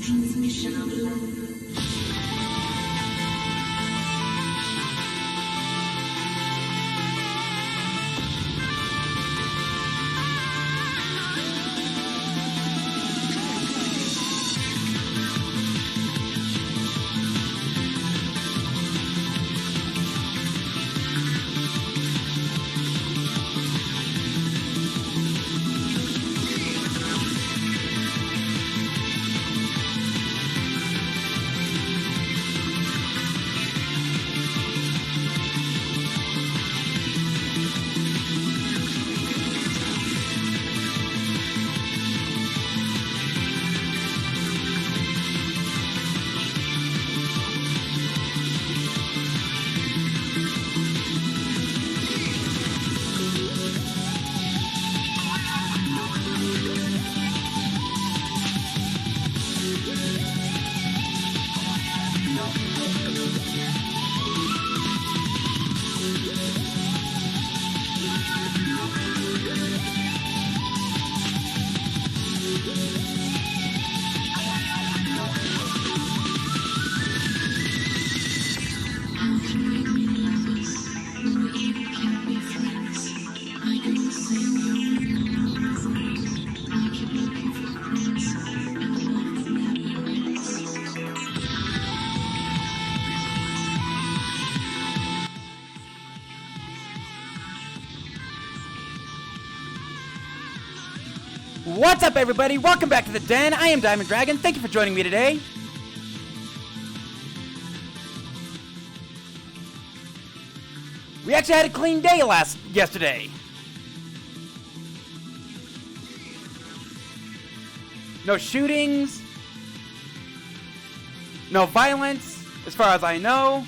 transmission of love. What's up, everybody? Welcome back to the Den. I am Diamond Dragon. Thank you for joining me today. We actually had a clean day yesterday. No shootings. No violence, as far as I know.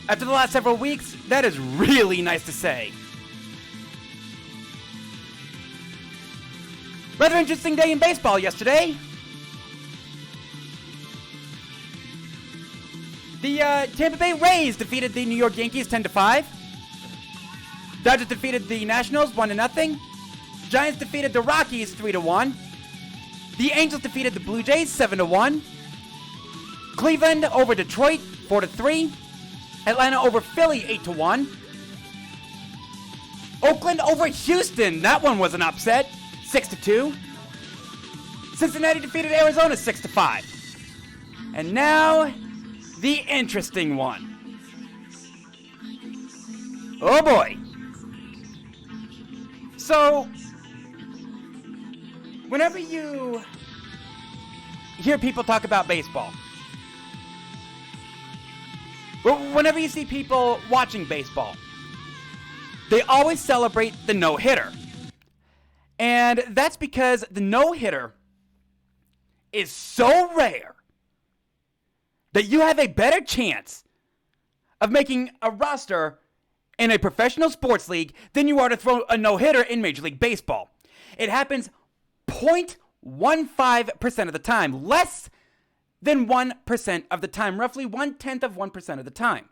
After the last several weeks, that is really nice to say. Rather interesting day in baseball yesterday. The Tampa Bay Rays defeated the New York Yankees 10-5. Dodgers defeated the Nationals 1-0. Giants defeated the Rockies 3-1. The Angels defeated the Blue Jays 7-1. Cleveland over Detroit 4-3. Atlanta over Philly 8-1. Oakland over Houston. That one was an upset. 6-2. Cincinnati defeated Arizona 6-5. And now, the interesting one. Oh boy. So, whenever you hear people talk about baseball, whenever you see people watching baseball, they always celebrate the no-hitter. And that's because the no-hitter is so rare that you have a better chance of making a roster in a professional sports league than you are to throw a no-hitter in Major League Baseball. It happens 0.15% of the time, less than 1% of the time, roughly 1/10 of 1% of the time.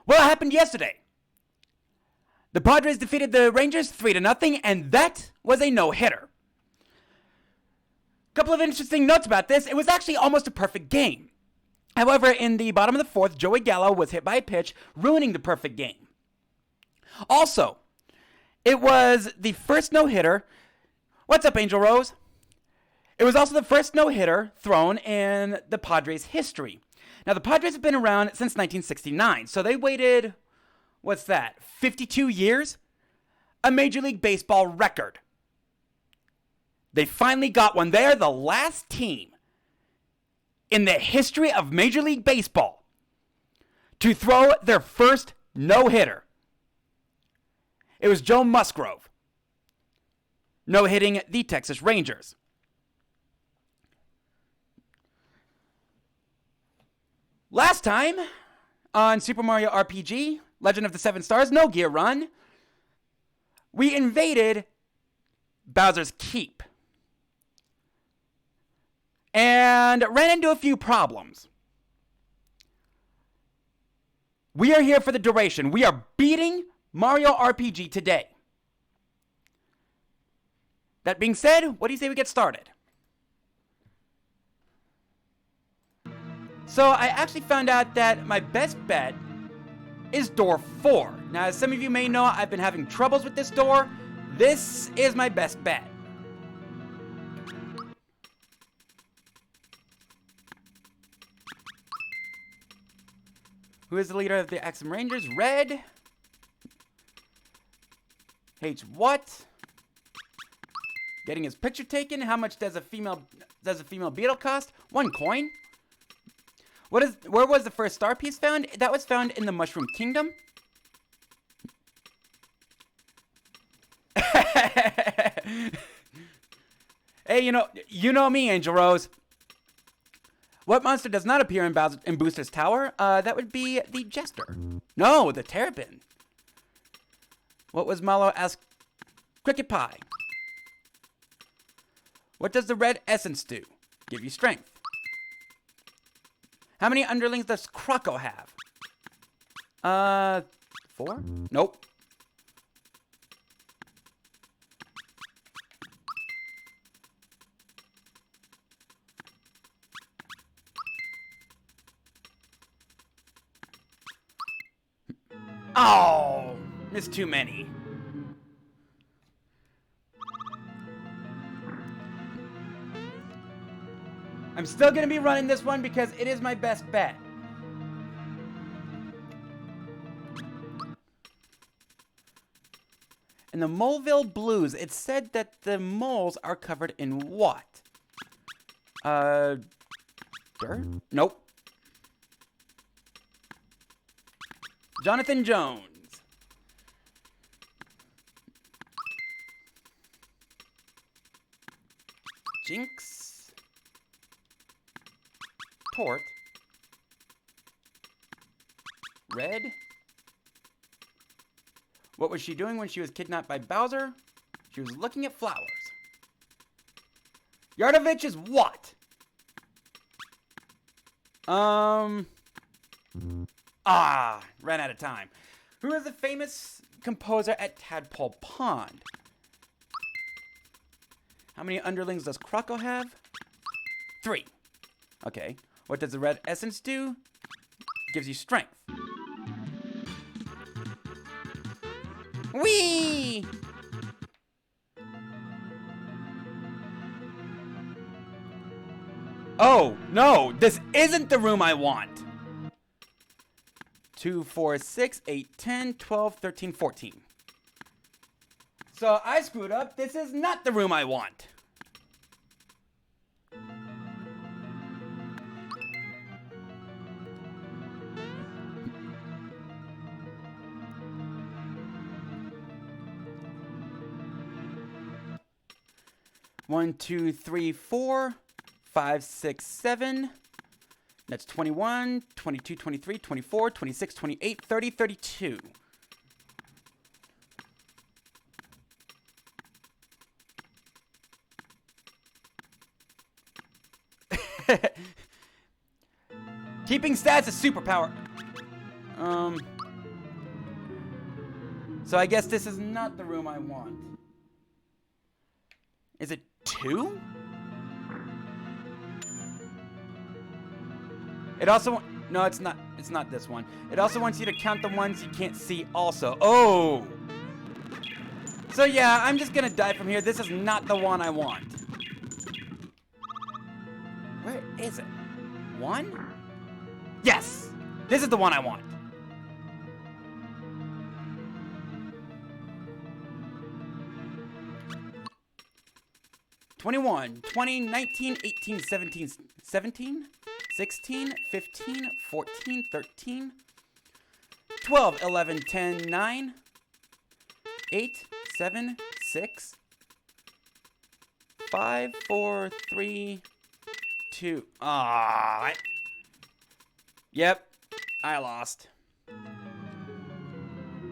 Well, it happened yesterday. The Padres defeated the Rangers 3-0, and that was a no-hitter. Couple of interesting notes about this. It was actually almost a perfect game. However, in the bottom of the fourth, Joey Gallo was hit by a pitch, ruining the perfect game. Also, it was the first no-hitter. What's up, Angel Rose? It was also the first no-hitter thrown in the Padres' history. Now, the Padres have been around since 1969, so they waited... What's that? 52 years? A Major League Baseball record. They finally got one. They are the last team in the history of Major League Baseball to throw their first no-hitter. It was Joe Musgrove, no-hitting the Texas Rangers. Last time on Super Mario RPG, Legend of the Seven Stars, No Gear Run, we invaded Bowser's Keep and ran into a few problems. We are here for the duration. We are beating Mario RPG today. That being said, what do you say we get started? So I actually found out that my best bet is door 4. Now, as some of you may know, I've been having troubles with this door. This is my best bet. Who is the leader of the Axum Rangers? Red. Hates what? Getting his picture taken. How much does a female beetle cost? 1 coin. Where was the first star piece found? That was found in the Mushroom Kingdom. Hey, you know me, Angel Rose. What monster does not appear in Booster's Tower? That would be the Jester. No, the Terrapin. What was Mallow asked Cricket Pie? What does the red essence do? Give you strength. How many underlings does Croco have? 4? Nope. Oh, missed too many. I'm still going to be running this one because it is my best bet. In the Moleville Blues, it said that the moles are covered in what? Dirt? Nope. Jonathan Jones. Jinx. Tort. Red. What was she doing when she was kidnapped by Bowser? She was looking at flowers. Yardovich is what? Ran out of time. Who is the famous composer at Tadpole Pond? How many underlings does Croco have? 3. Okay. What does the red essence do? Gives you strength. Whee! Oh, no, this isn't the room I want. 2, 4, 6, 8, 10, 12, 13, 14. So I screwed up. This is not the room I want. One, 2, 3, 4, 5, 6, 7. That's 21, 22, 23, 24, 26, 28, 30, 32. Keeping stats is superpower. So I guess this is not the room I want. Is it 2? It also, no, it's not this one. It also wants you to count the ones you can't see also. Oh! So yeah, I'm just gonna die from here. This is not the one I want. Where is it? 1? Yes! This is the one I want. (21, 20, 19, 18, 17, 17, 16, 15, 14, 13, 12, 11, 10, 9, 8, 7, 6, 5, 4, 3, 2. Ah. Yep, I lost.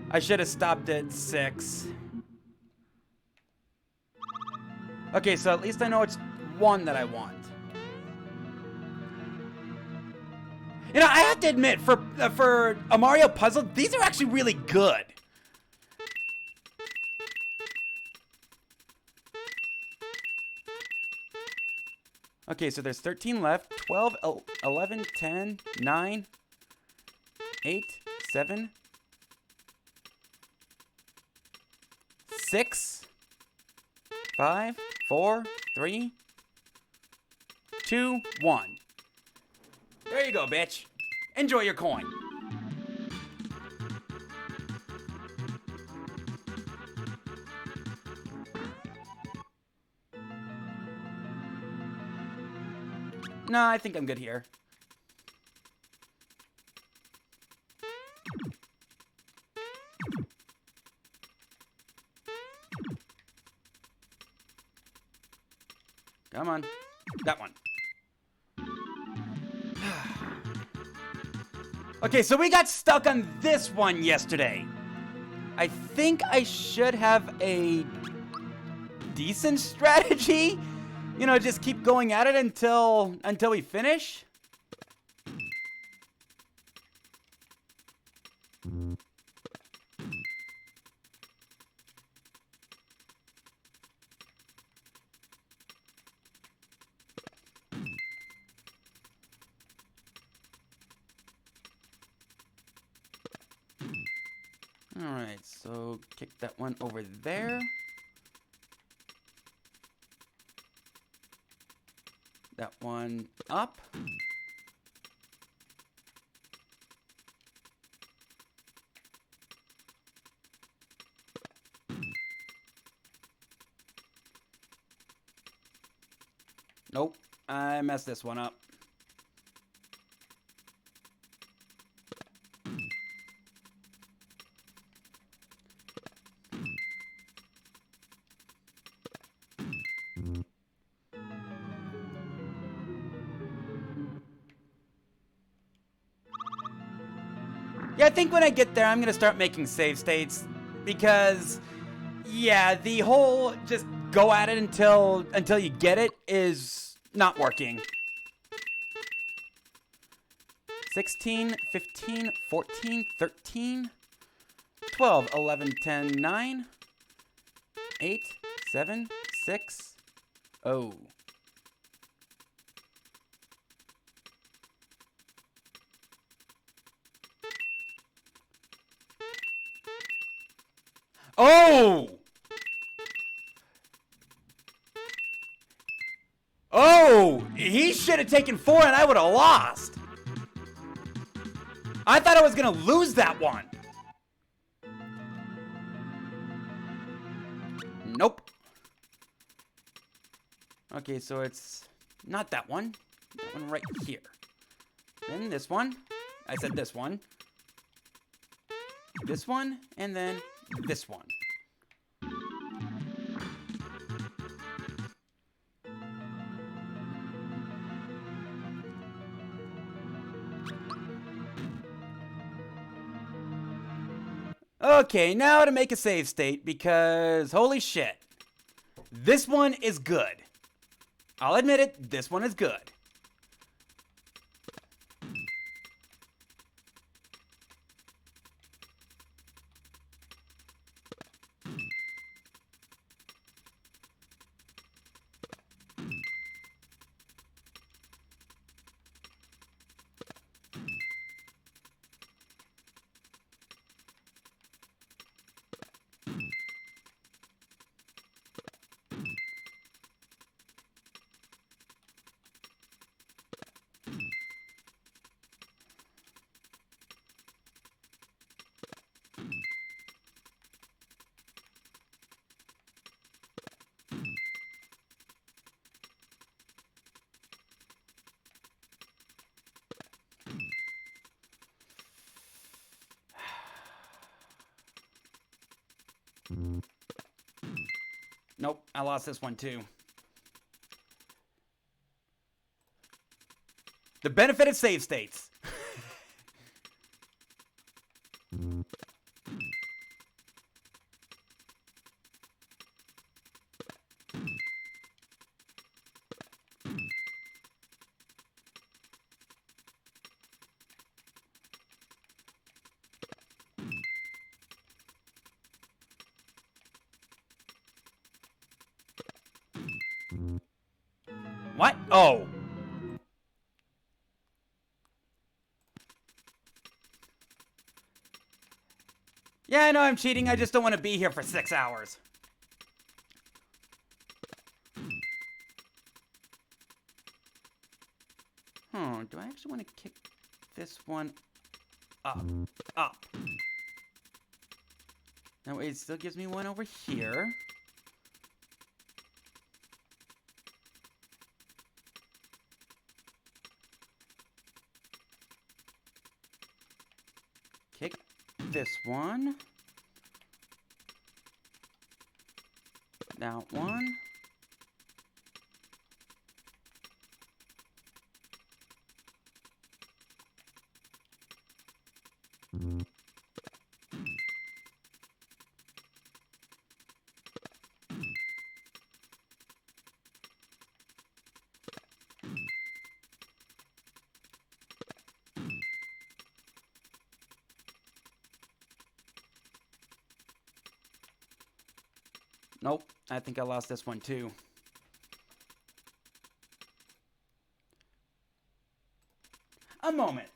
I should have stopped at 6. Okay, so at least I know it's 1 that I want. You know, I have to admit, for a Mario puzzle, these are actually really good. Okay, so there's 13 left. 12, 11, 10, 9, 8, 7, 6, 5, 4, 3, 2, 1. There you go, bitch. Enjoy your coin. No, I think I'm good here. Come on. That one. Okay, so we got stuck on this one yesterday. I think I should have a decent strategy. You know, just keep going at it until we finish. All right, so kick that one over there. That one up. Nope, I messed this one up. Yeah, I think when I get there, I'm gonna start making save states because, yeah, the whole just go at it until you get it is not working. 16, 15, 14, 13, 12, 11, 10, 9, 8, 7, 6, oh. Oh! Oh! He should have taken 4 and I would have lost. I thought I was going to lose that one. Nope. Okay, so it's not that one. That one right here. Then this one. I said this one. This one, and then this one. Okay, now to make a save state, because holy shit. This one is good. I'll admit it, this one is good. Nope, I lost this one too. The benefit of save states. What? Oh. Yeah, I know I'm cheating. I just don't want to be here for 6 hours. Do I actually want to kick this one up? Up. That way it still gives me one over here. Kick this one. That one. Nope, I think I lost this one too. A moment.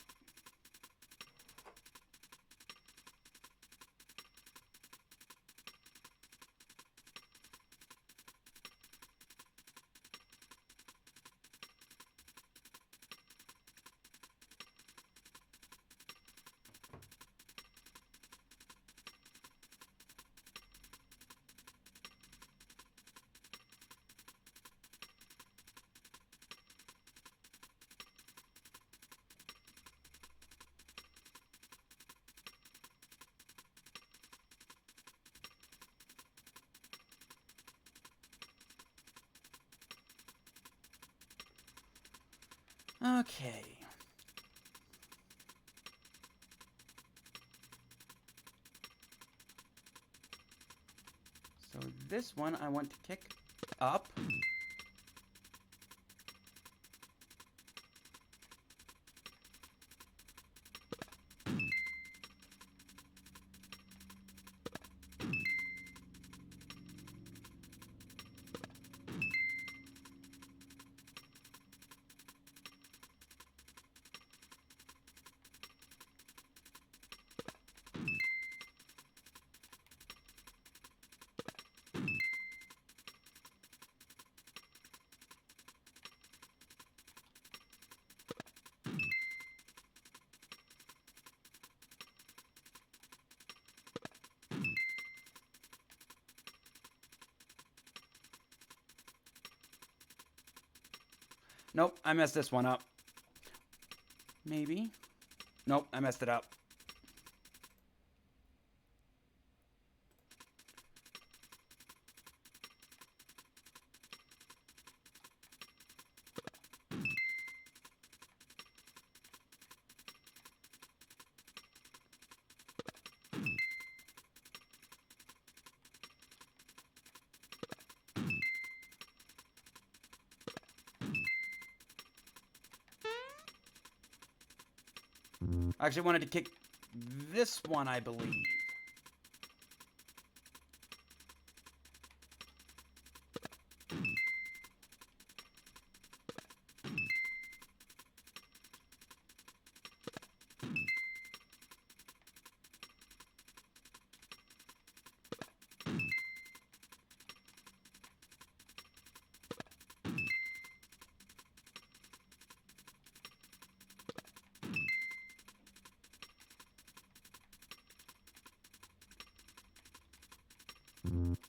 Okay. So this one I want to kick up. Nope, I messed this one up. Maybe. Nope, I messed it up. I actually wanted to kick this one, I believe.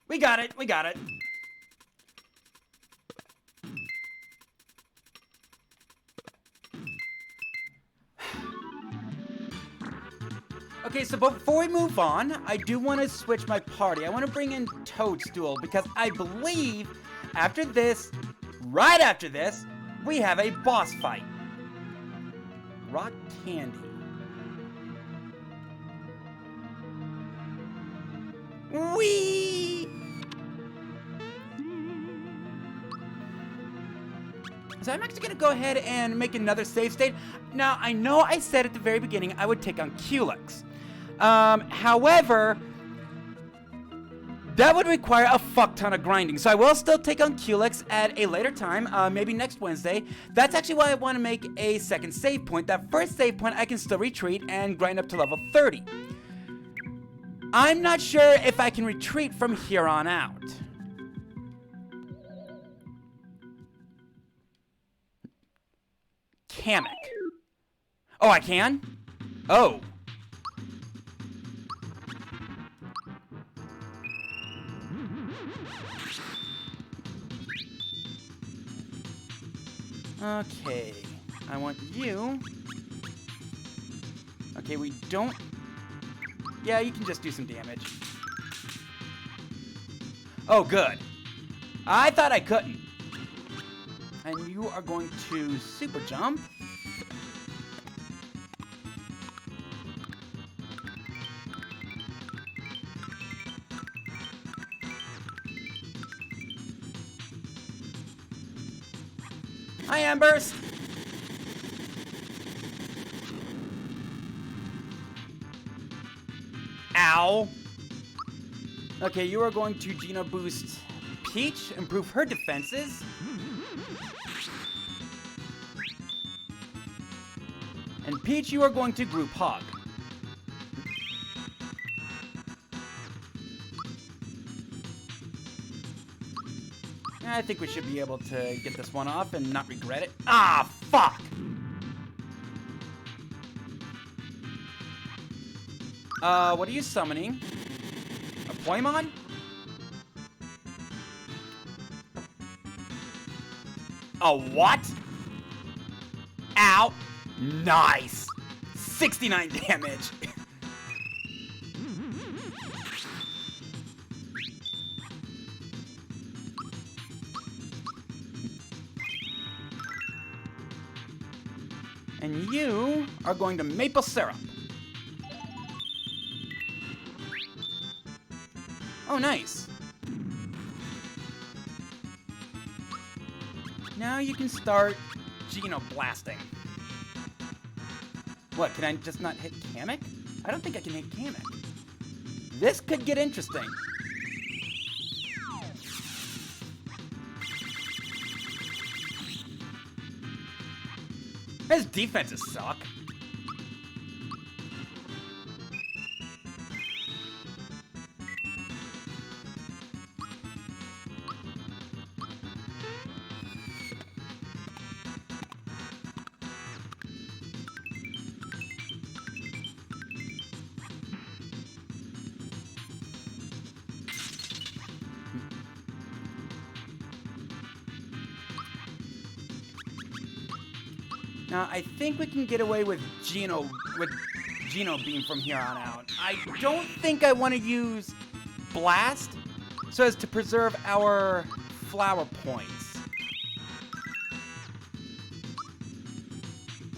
We got it, we got it. Okay, so before we move on, I do want to switch my party. I want to bring in Toadstool because I believe after this, right after this, we have a boss fight. Rock Candy. Whee! So I'm actually going to go ahead and make another save state. Now, I know I said at the very beginning I would take on Culex. However, That would require a fuck ton of grinding, so I will still take on Culex at a later time, maybe next Wednesday. That's actually why I want to make a second save point. That first save point I can still retreat and grind up to level 30. I'm not sure if I can retreat from here on out. Kamek. Oh, I can? Oh. Okay. I want you. Okay, we don't... Yeah, you can just do some damage. Oh, good. I thought I couldn't. And you are going to super jump. Hi, Embers. Ow. Okay, you are going to Geno boost Peach, improve her defenses. And Peach, you are going to group hug. I think we should be able to get this one off and not regret it. Ah, fuck! What are you summoning? A Poimon? A what? Ow! Nice! 69 damage! And you are going to maple syrup. Oh, nice. Now you can start Geno blasting. What, can I just not hit Kamek? I don't think I can hit Kamek. This could get interesting. His defenses suck. Now, I think we can get away with Geno Beam from here on out. I don't think I want to use Blast so as to preserve our flower points.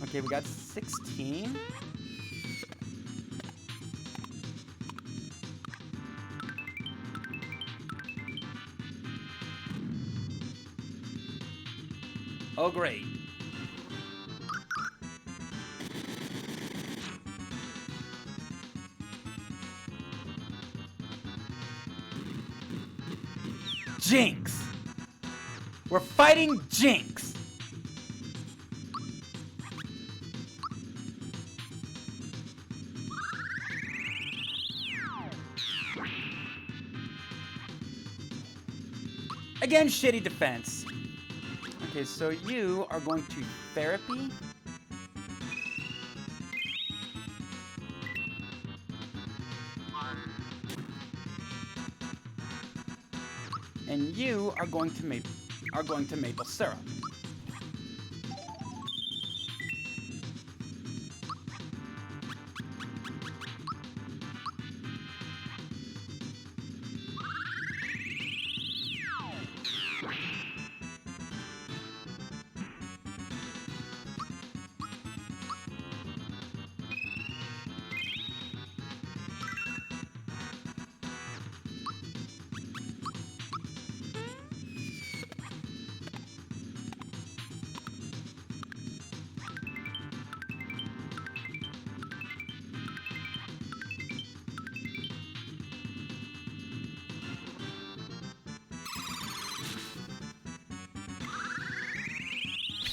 Okay, we got 16. Oh, great. Jinx! We're fighting Jinx! Again, shitty defense. Okay, so you are going to therapy. And you are going to maple syrup.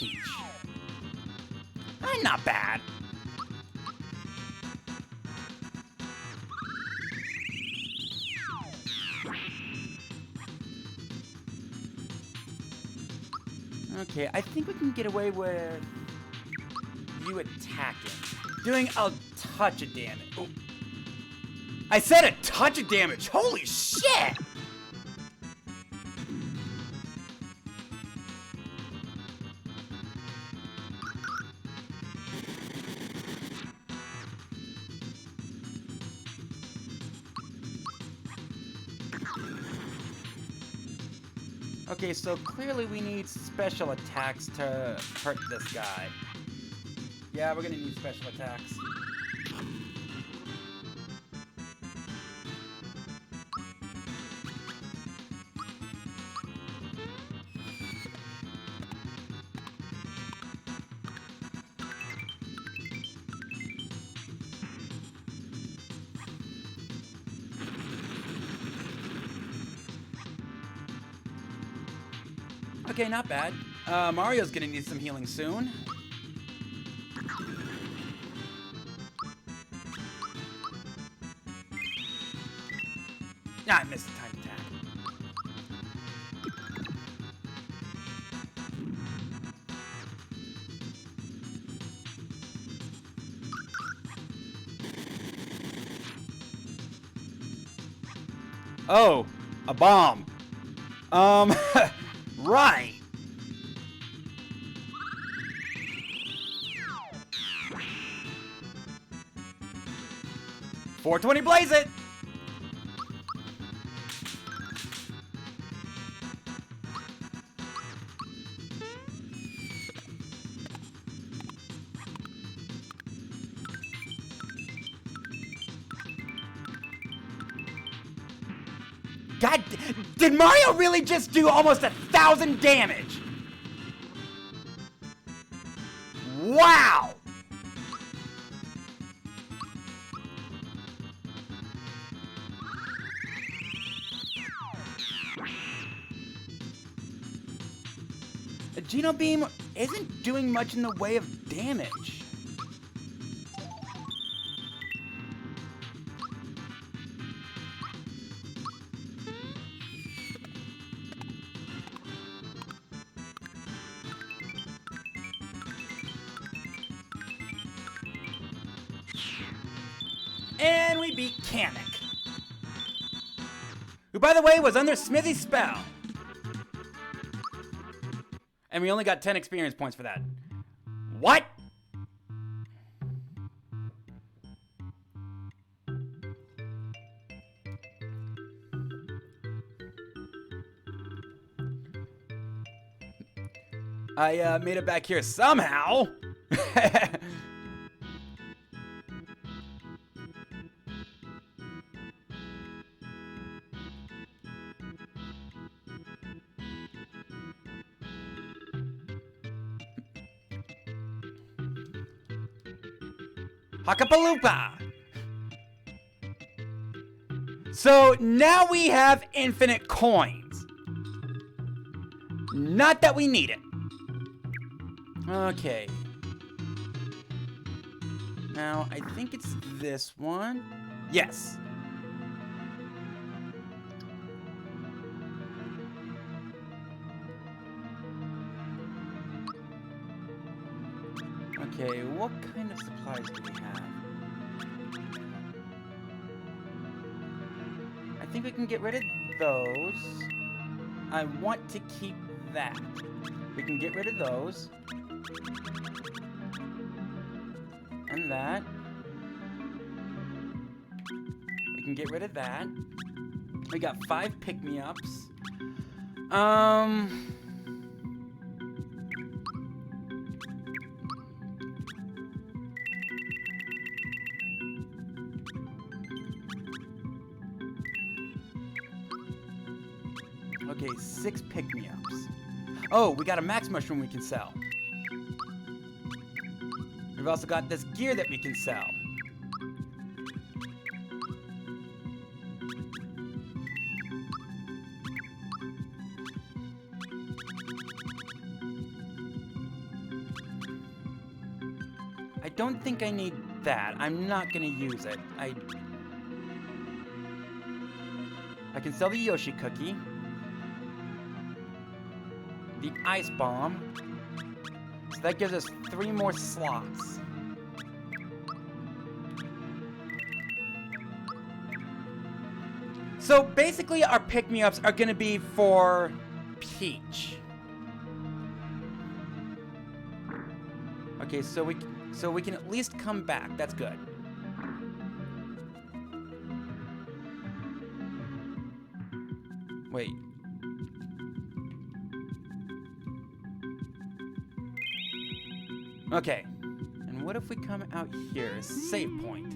Peach. Not bad. Okay, I think we can get away with you attacking. Doing a touch of damage. Oh. I said a touch of damage. Holy shit! Okay, so clearly we need special attacks to hurt this guy. Yeah, we're gonna need special attacks. Okay, not bad. Mario's gonna need some healing soon. Ah, I missed the time attack. Oh, a bomb. Right. .420 blaze it. God, did Mario really just do almost 1,000 damage? Wow! A Geno Beam isn't doing much in the way of damage. And we beat Kamek, who, by the way, was under Smithy's spell. And we only got 10 experience points for that. What? I made it back here somehow. Hakapaloopa! So now we have infinite coins. Not that we need it. Okay. Now, I think it's this one. Yes. Okay, what kind of supplies do we have? I think we can get rid of those. I want to keep that. We can get rid of those. And that. We can get rid of that. We got 5 pick-me-ups. Okay, 6 pick-me-ups. Oh, we got a max mushroom we can sell. We've also got this gear that we can sell. don't think I need that. I'm not gonna use it. I can sell the Yoshi cookie. The ice bomb. So that gives us 3 more slots. So basically our pick-me-ups are gonna be for Peach. Okay, so we can at least come back. That's good. Wait. Okay. And what if we come out here? Save point.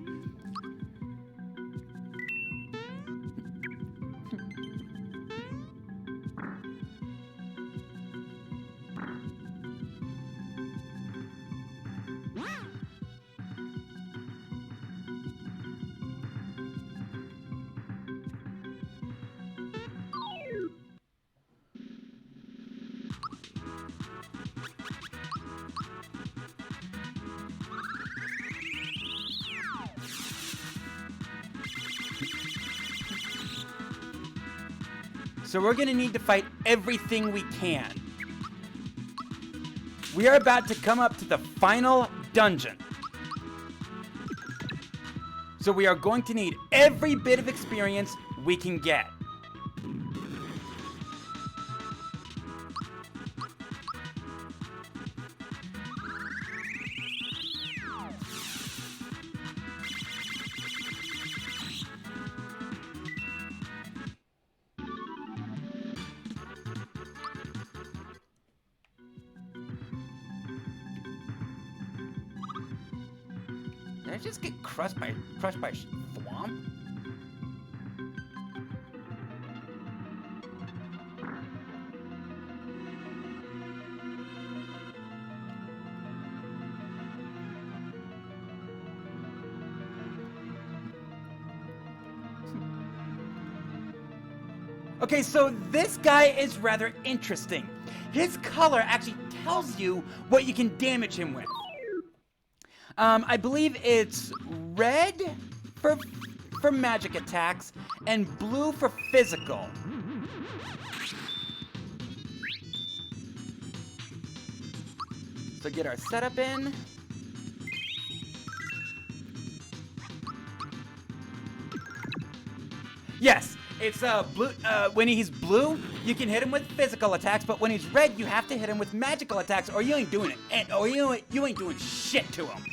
So we're gonna need to fight everything we can. We are about to come up to the final dungeon. So we are going to need every bit of experience we can get. Did I just get crushed by Thwomp? Okay, so this guy is rather interesting. His color actually tells you what you can damage him with. I believe it's red for magic attacks and blue for physical. So get our setup in. Yes, it's blue. When he's blue, you can hit him with physical attacks, but when he's red, you have to hit him with magical attacks, or you ain't doing it. Or you ain't doing shit to him.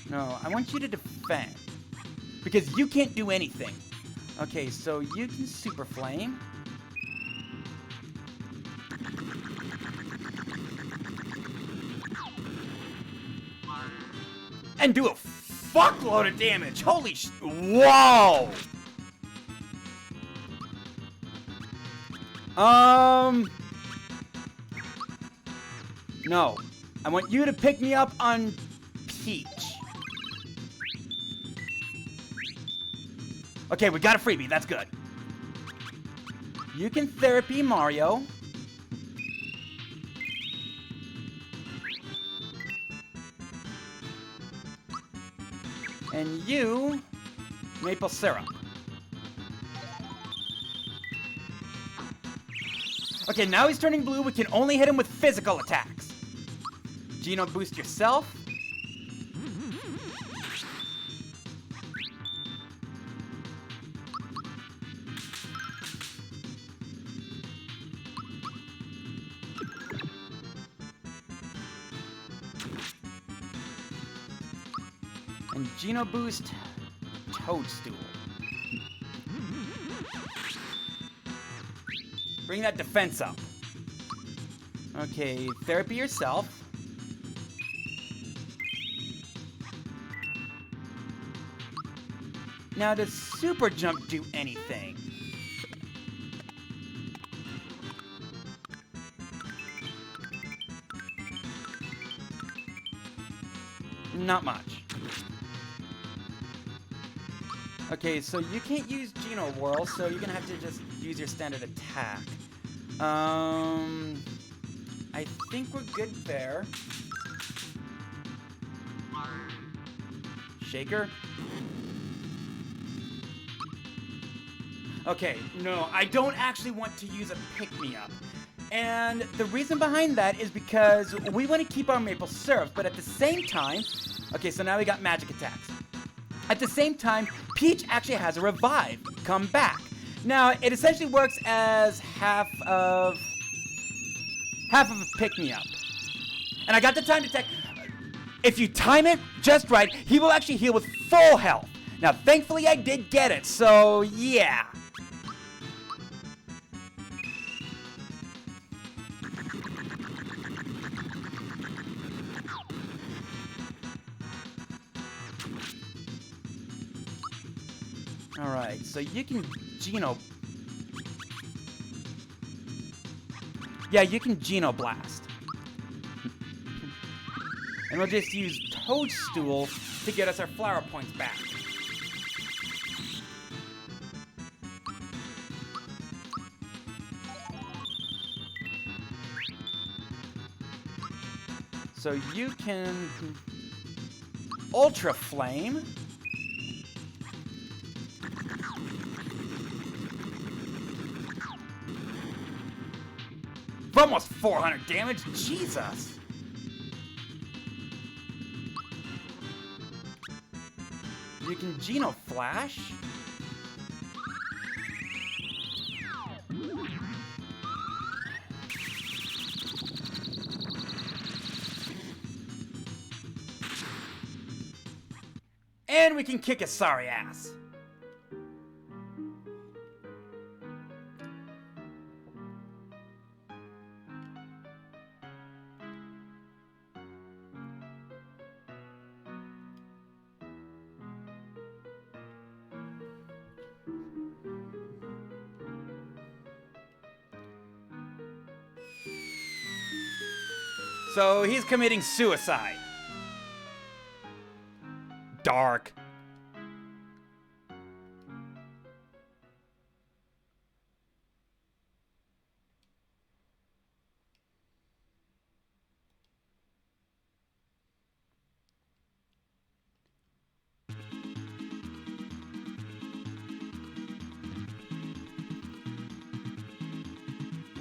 No, I want you to defend. Because you can't do anything. Okay, so you can Super Flame. And do a fuckload of damage. Holy sh... Whoa! No. I want you to pick me up on Peach. Okay, we got a freebie. That's good. You can therapy Mario. And you, maple syrup. Okay, now he's turning blue. We can only hit him with physical attacks. Geno, boost yourself. And Geno boost Toadstool. Bring that defense up. Okay, therapy yourself. Now, does super jump do anything? Not much. Okay, so you can't use Geno Whirl, so you're gonna have to just use your standard attack. I think we're good there. Shaker? Okay, no, I don't actually want to use a pick-me-up. And the reason behind that is because we want to keep our maple syrup, but at the same time... Okay, so now we got magic attacks. At the same time, Peach actually has a revive. Come back. Now, it essentially works as half of a pick-me-up. And I got the time to take... If you time it just right, he will actually heal with full health. Now, thankfully, I did get it, so yeah. Alright, so you can Geno... Yeah, you can Geno Blast. And we'll just use Toadstool to get us our flower points back. So you can Ultra Flame. For almost 400 damage, Jesus. You can Geno Flash. And we can kick a sorry ass. So he's committing suicide. Dark.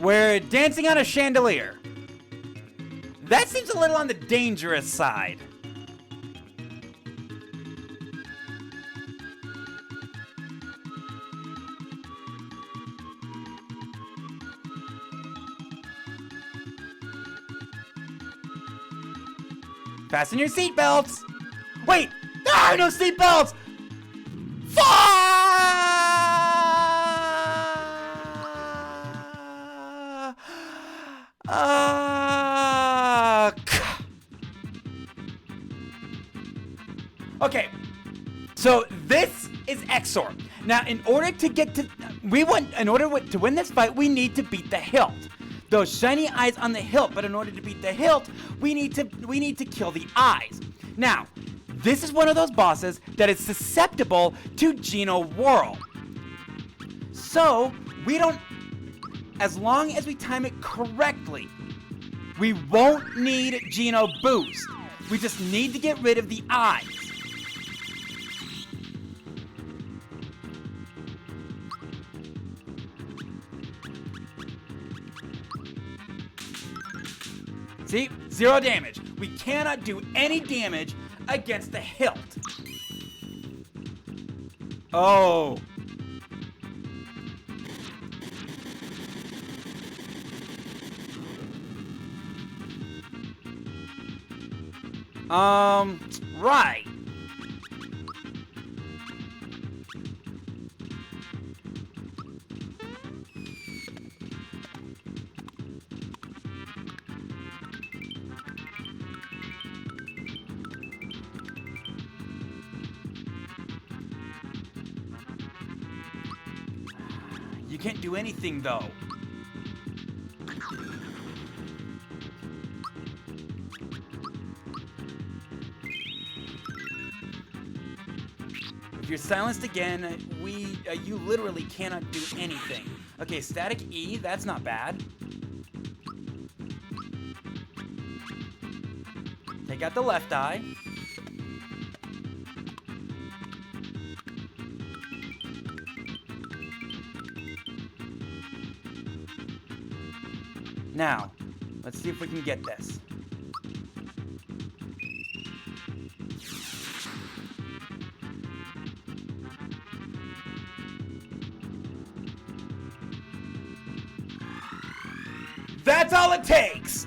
We're dancing on a chandelier. That seems a little on the dangerous side. Fasten your seatbelts. Wait! Ah, no seatbelts! Okay, so this is Exor. Now, in order to get to, in order to win this fight, we need to beat the hilt. Those shiny eyes on the hilt, but in order to beat the hilt, we need to kill the eyes. Now, this is one of those bosses that is susceptible to Geno Whirl. So, as long as we time it correctly, we won't need Geno Boost. We just need to get rid of the eyes. See? 0 damage. We cannot do any damage against the hilt. Oh. Right. You can't do anything, though. If you're silenced again, you literally cannot do anything. Okay, static E, that's not bad. Take out the left eye. Now, let's see if we can get this. That's all it takes!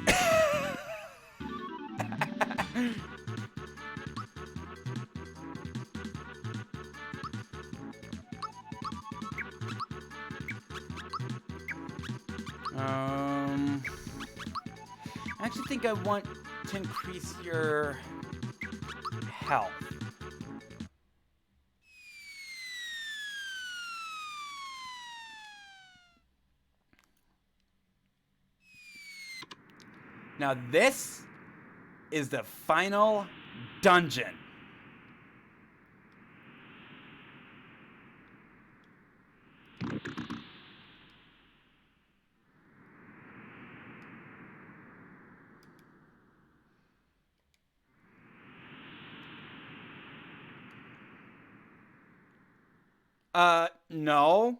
I actually think I want to increase your health. Now this is the final dungeon. No.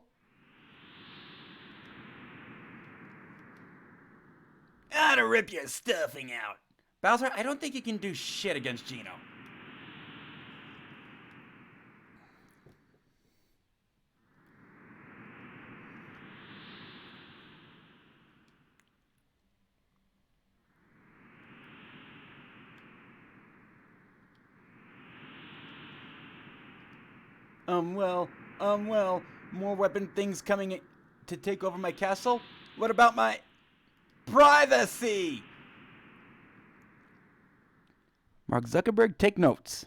To rip your stuffing out. Bowser, I don't think you can do shit against Gino. Well, more weapon things coming to take over my castle? What about my privacy? Mark Zuckerberg, take notes.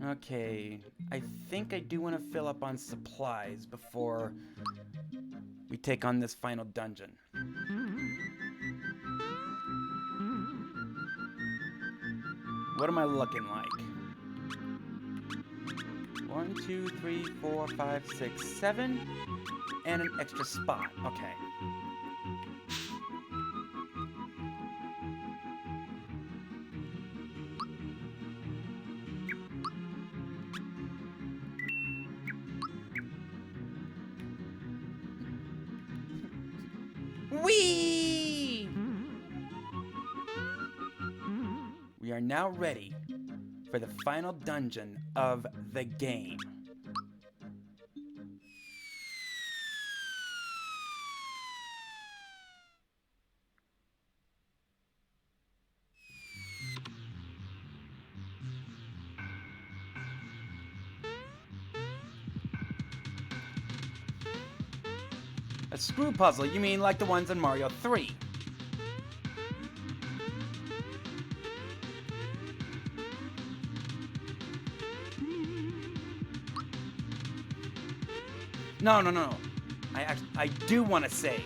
Okay, I think I do want to fill up on supplies before we take on this final dungeon. What am I looking like? 1, 2, 3, 4, 5, 6, 7, and an extra spot. Okay. Whee! We are now ready for the final dungeon of the game. A screw puzzle? You mean like the ones in Mario 3? No. I do want to save.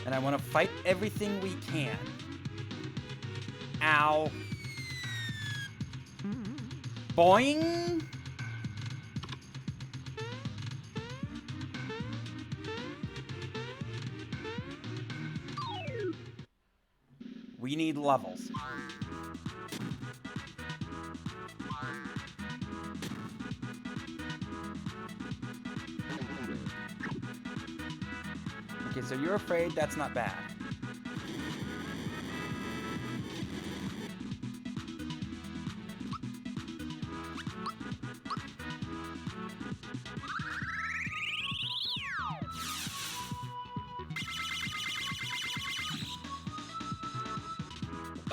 And I want to fight everything we can. Ow. Boing! We need levels. Okay, so you're afraid that's not bad.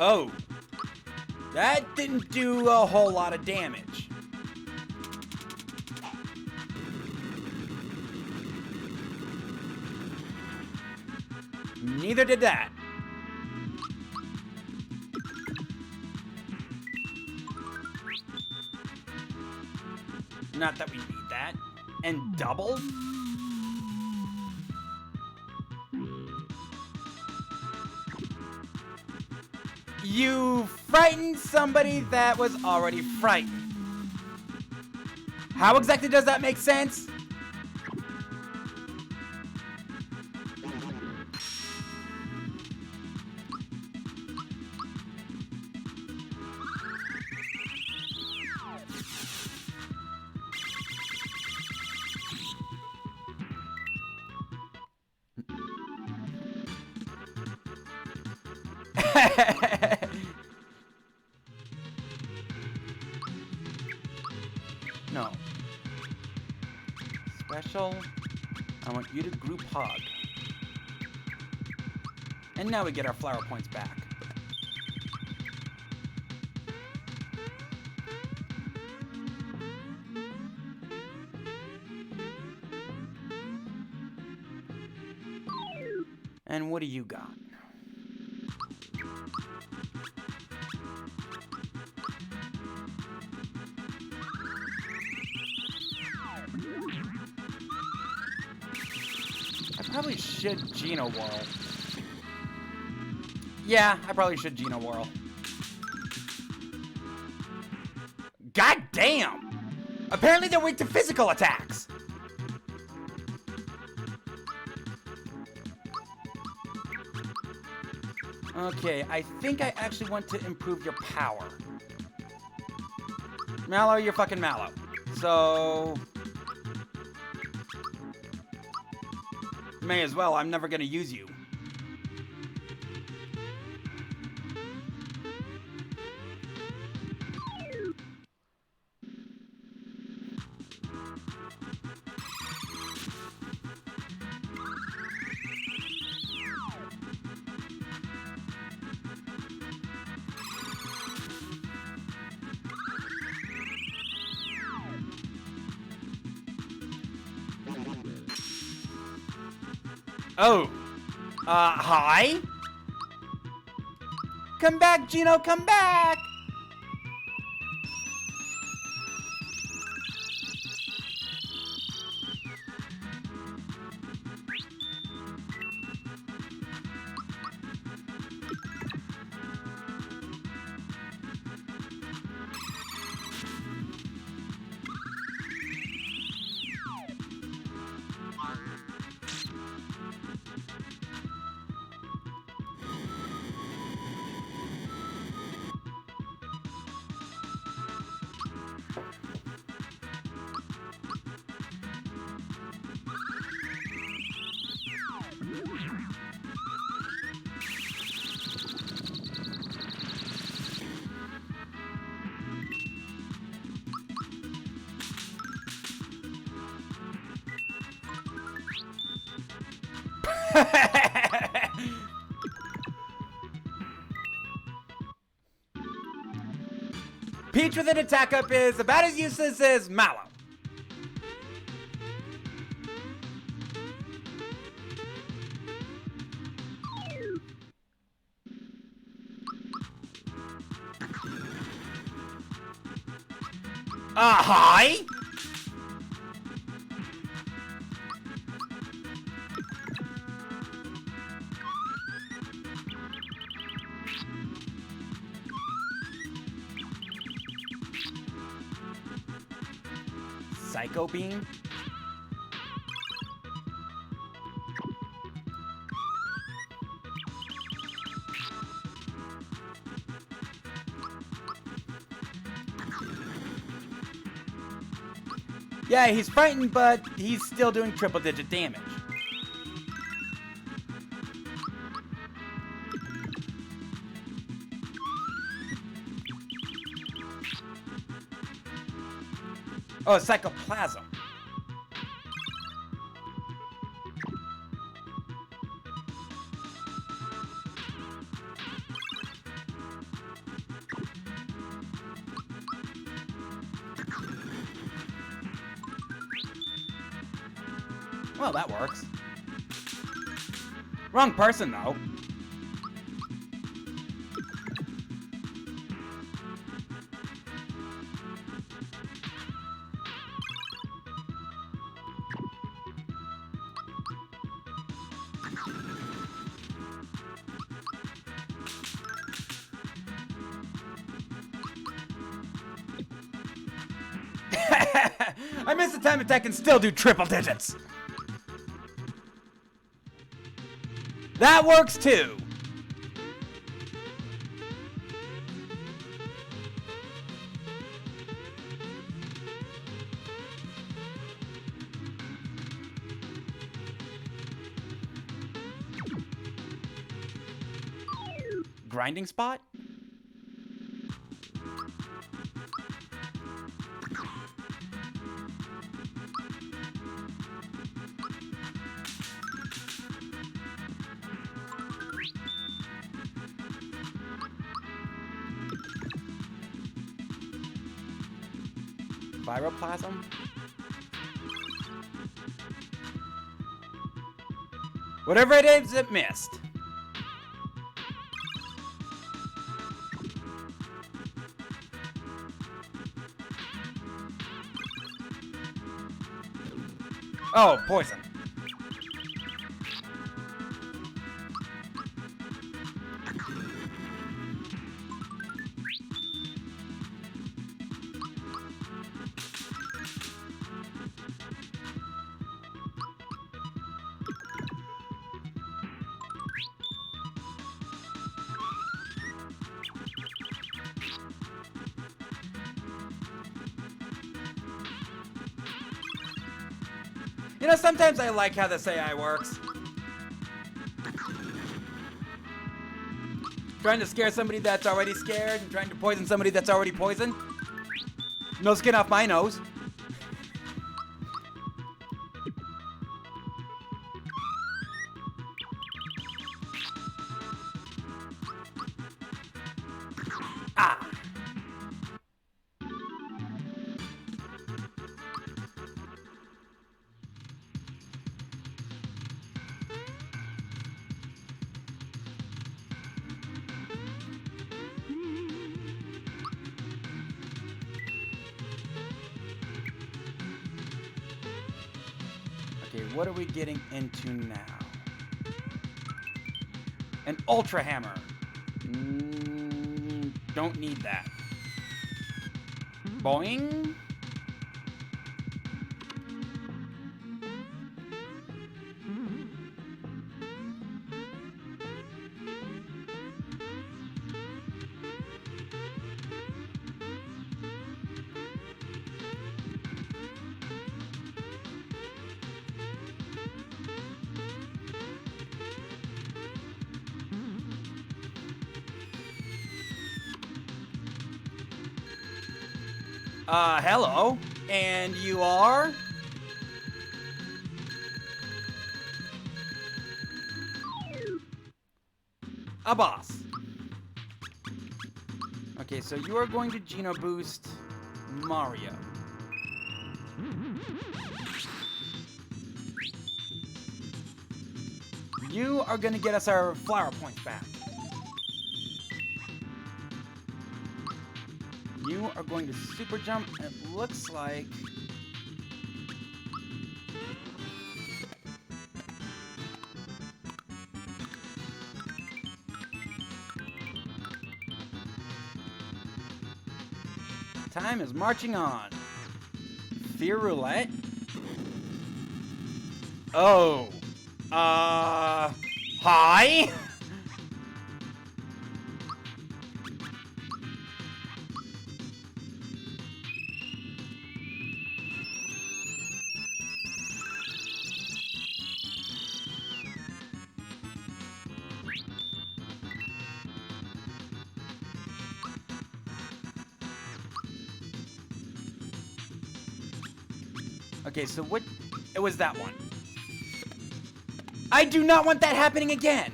Oh, That didn't do a whole lot of damage. Neither did that. Not that we need that. And double? You frightened somebody that was already frightened. How exactly does that make sense? No. Special. I want you to group hug. And now we get our flower points back. And what do you got? I probably should Geno Whirl. Yeah, I probably should Geno Whirl. God damn! Apparently they're weak to physical attacks. Okay, I think I actually want to improve your power. Mallow, you're fucking Mallow. So... may as well, I'm never gonna use you. Oh. Hi? Come back, Geno, come back! Peach with an attack up is about as useless as Mallow. Hi? Psycho Beam? Yeah, he's frightened, but he's still doing triple-digit damage. Oh, Psychoplasm. Well, that works. Wrong person, though. I missed the time attack and still do triple digits. That works too. Grinding spot? Viroplasm? Whatever it is, it missed. Oh, poison. You know, sometimes I like how this AI works. Trying to scare somebody that's already scared and trying to poison somebody that's already poisoned. No skin off my nose. Ah! Okay, what are we getting into now? An Ultra Hammer. Don't need that. Boing. Hello. And you are? A boss. Okay, so you are going to Geno Boost Mario. You are going to get us our flower points back. You are going to super jump, and it looks like... time is marching on. Fear Roulette? Oh. Hi? Okay, so what... It was that one. I do not want that happening again!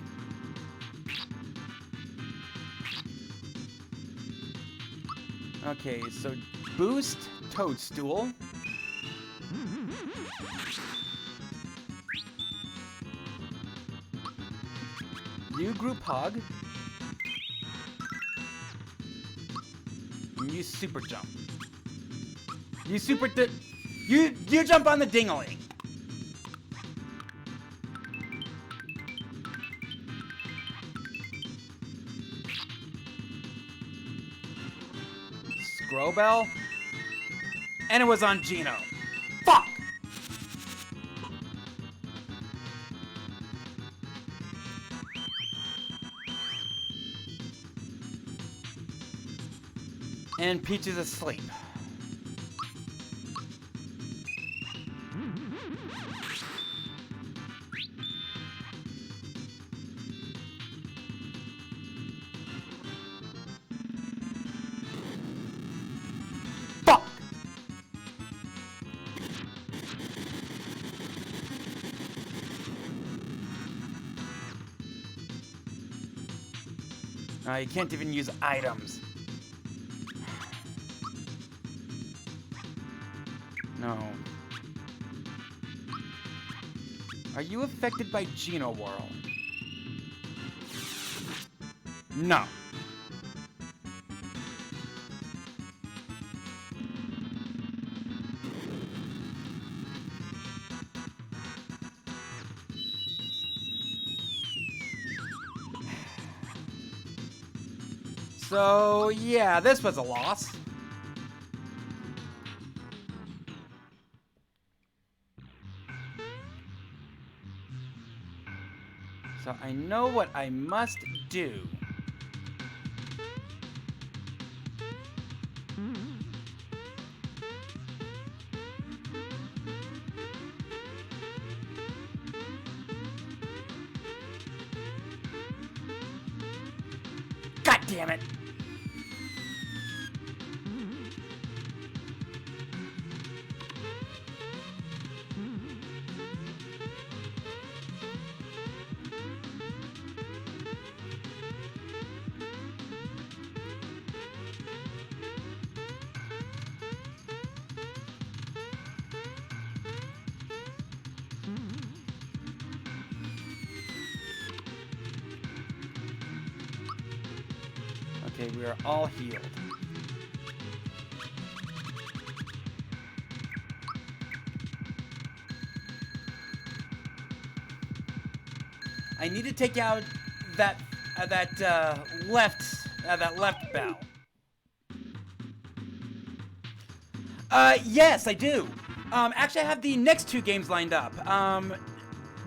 Okay, so boost Toadstool. You group hug. And you super jump. You you jump on the ding-a-ling. Scrobell. And it was on Gino. Fuck! And Peach is asleep. Fuck! You can't even use items. No. Are you affected by Geno Whirl? No. So, yeah, this was a loss. So I know what I must do. God damn it! Okay, we are all healed. I need to take out that left bell. Yes, I do. Actually, I have the next two games lined up.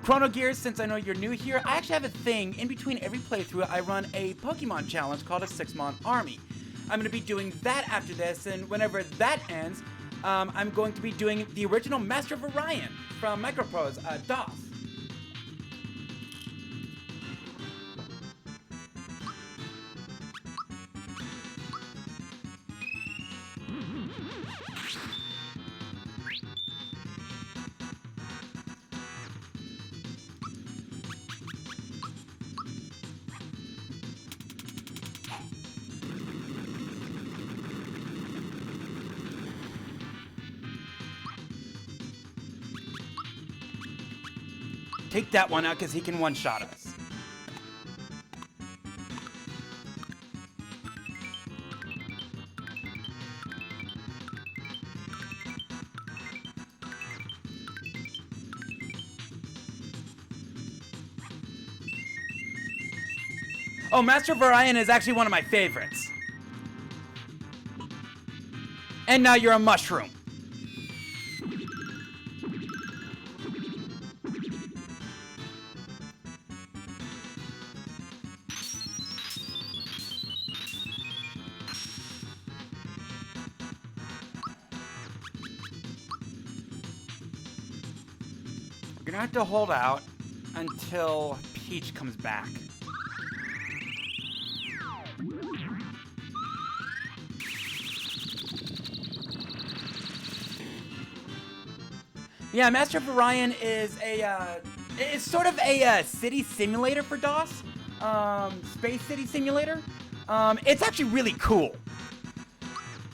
Chrono Gears, since I know you're new here, I actually have a thing. In between every playthrough, I run a Pokemon challenge called a 6-Mon Army. I'm going to be doing that after this, and whenever that ends, I'm going to be doing the original Master of Orion from Microprose, DOS. Take that one out because he can one-shot us. Oh, Master of Orion is actually one of my favorites. And now you're a mushroom. We're gonna have to hold out until Peach comes back. Yeah, Master of Orion is it's sort of a city simulator for DOS, space city simulator. It's actually really cool.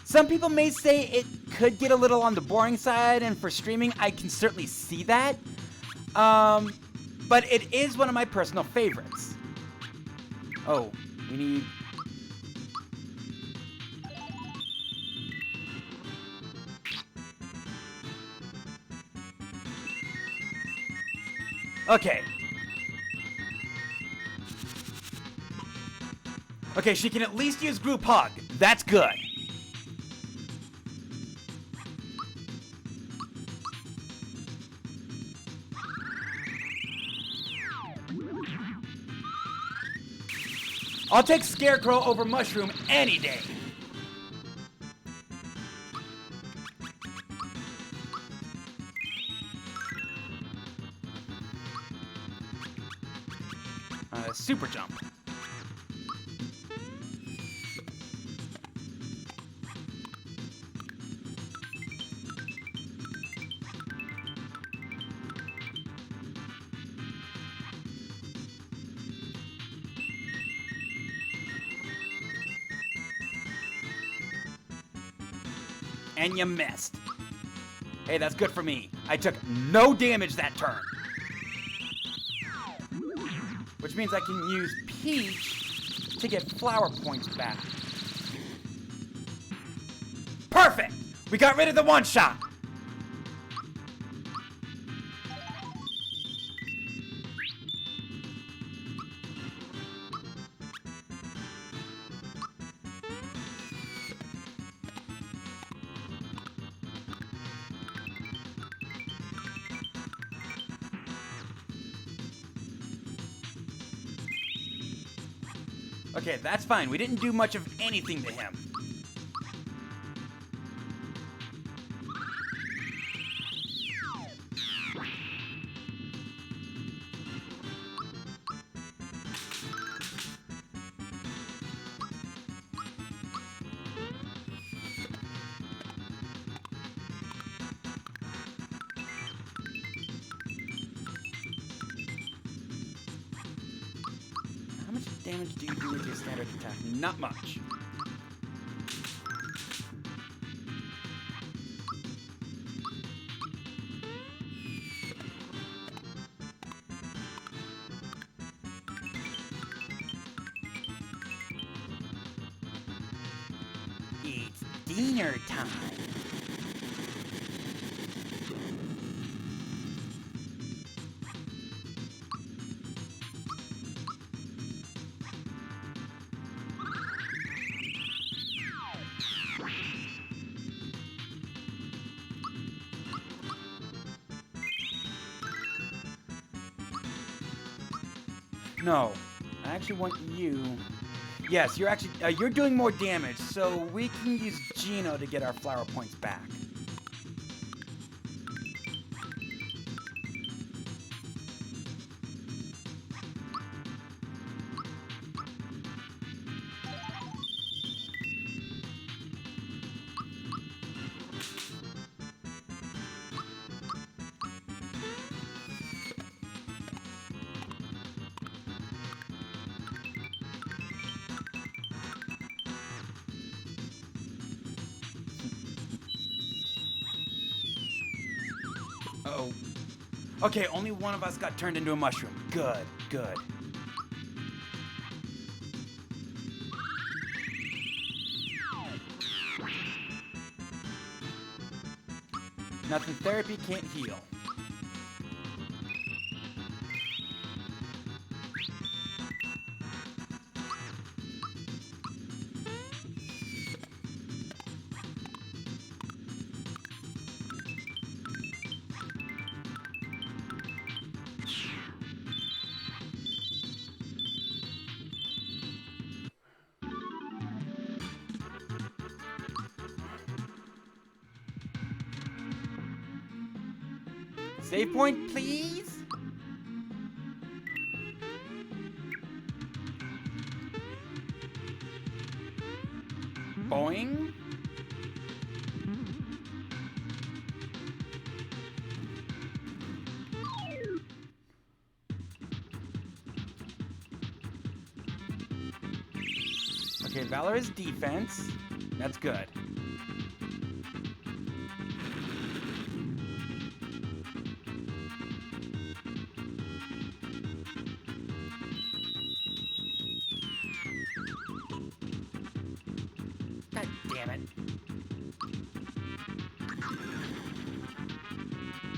Some people may say it could get a little on the boring side, and for streaming, I can certainly see that. But it is one of my personal favorites. Oh, we need... Okay. Okay, she can at least use group hug. That's good. I'll take Scarecrow over Mushroom any day. Super jump. And you missed. Hey, that's good for me. I took no damage that turn. Which means I can use Peach to get flower points back. Perfect! We got rid of the one-shot. Okay, that's fine. We didn't do much of anything to him. How much damage do you do with your standard attack? Not much. It's dinner time. No, I actually want you. Yes, you're actually you're doing more damage, so we can use Geno to get our flower points back. Uh-oh. Okay, only one of us got turned into a mushroom. Good, good. Nothing therapy can't heal. Save point, please. Boing. Okay, Valor is defense. That's good.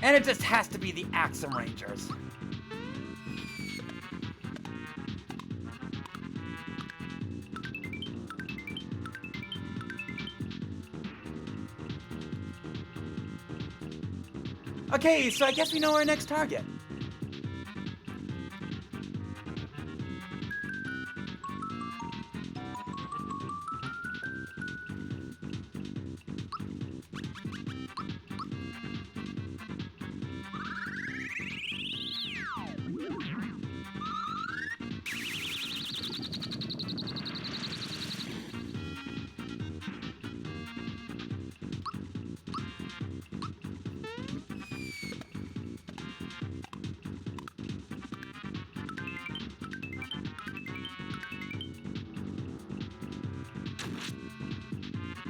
And it just has to be the Axum Rangers. Okay, so I guess we know our next target.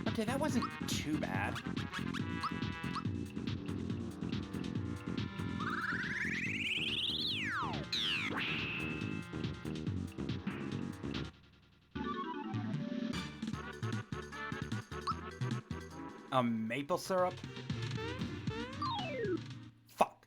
Okay, that wasn't too bad. Maple syrup? Fuck.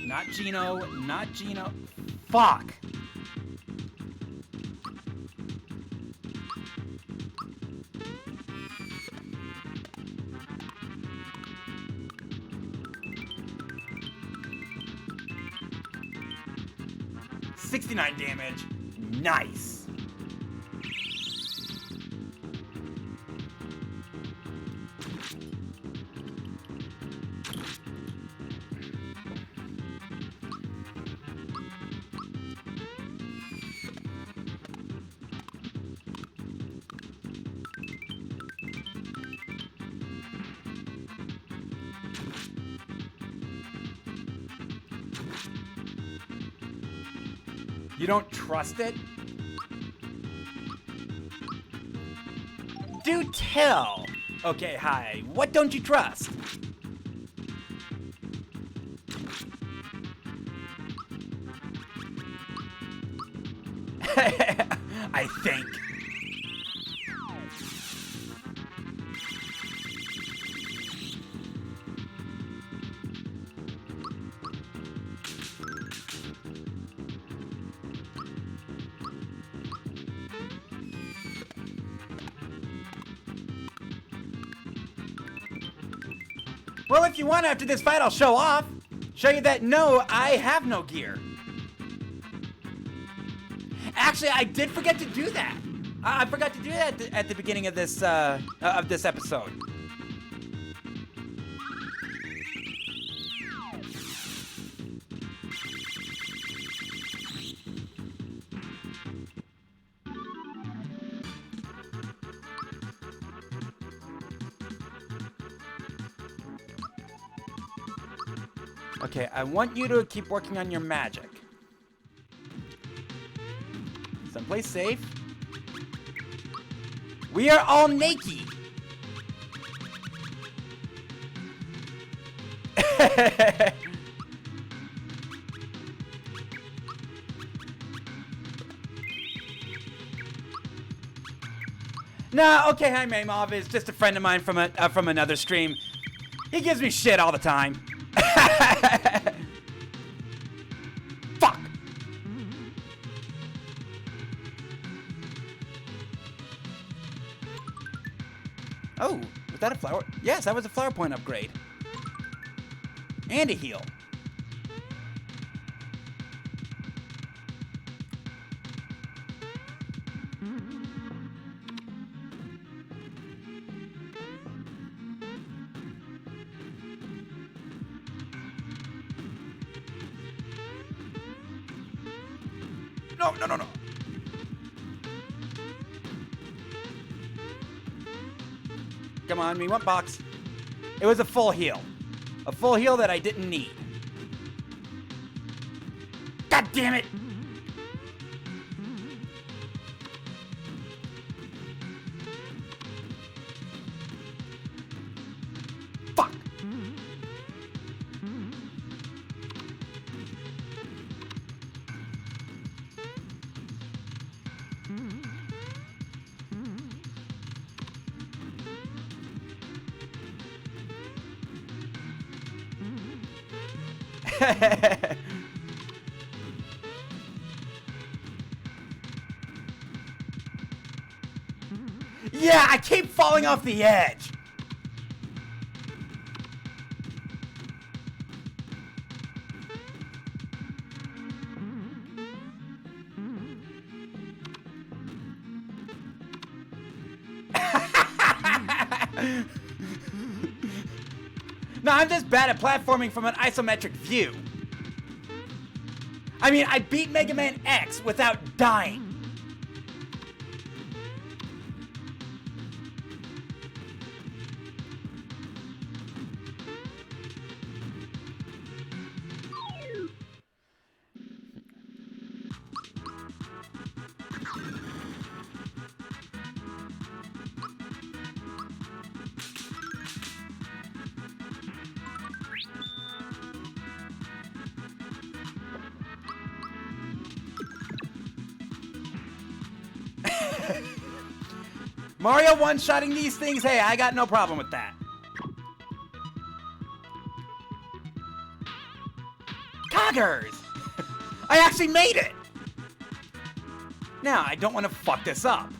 Not Gino, not Gino. Fuck. $69 damage. Nice. You don't trust it? Do tell. Okay, hi. What don't you trust? I think. Well, if you want, after this fight, I'll show off. Show you that, no, I have no gear. Actually, I did forget to do that. I forgot to do that at the beginning of this episode. Okay, I want you to keep working on your magic. Someplace safe. We are all naked. Nah, okay, hi Mamov is just a friend of mine from another stream. He gives me shit all the time. Fuck. Oh, was that a flower? Yes, that was a flower point upgrade. And a heal. No, no, no, no. Come on, me one box. It was a full heal. A full heal that I didn't need. God damn it! Fuck! Yeah, I keep falling off the edge. No, I'm just bad at platforming from an isometric view. I mean, I beat Mega Man X without dying. Mario one-shotting these things? Hey, I got no problem with that. Coggers! I actually made it! Now, I don't want to fuck this up.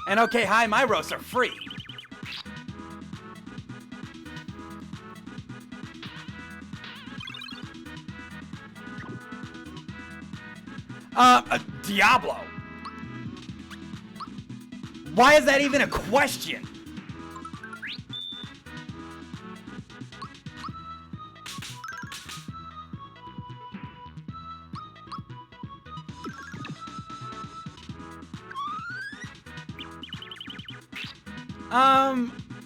And okay, hi, my roasts are free. Diablo. Why is that even a question?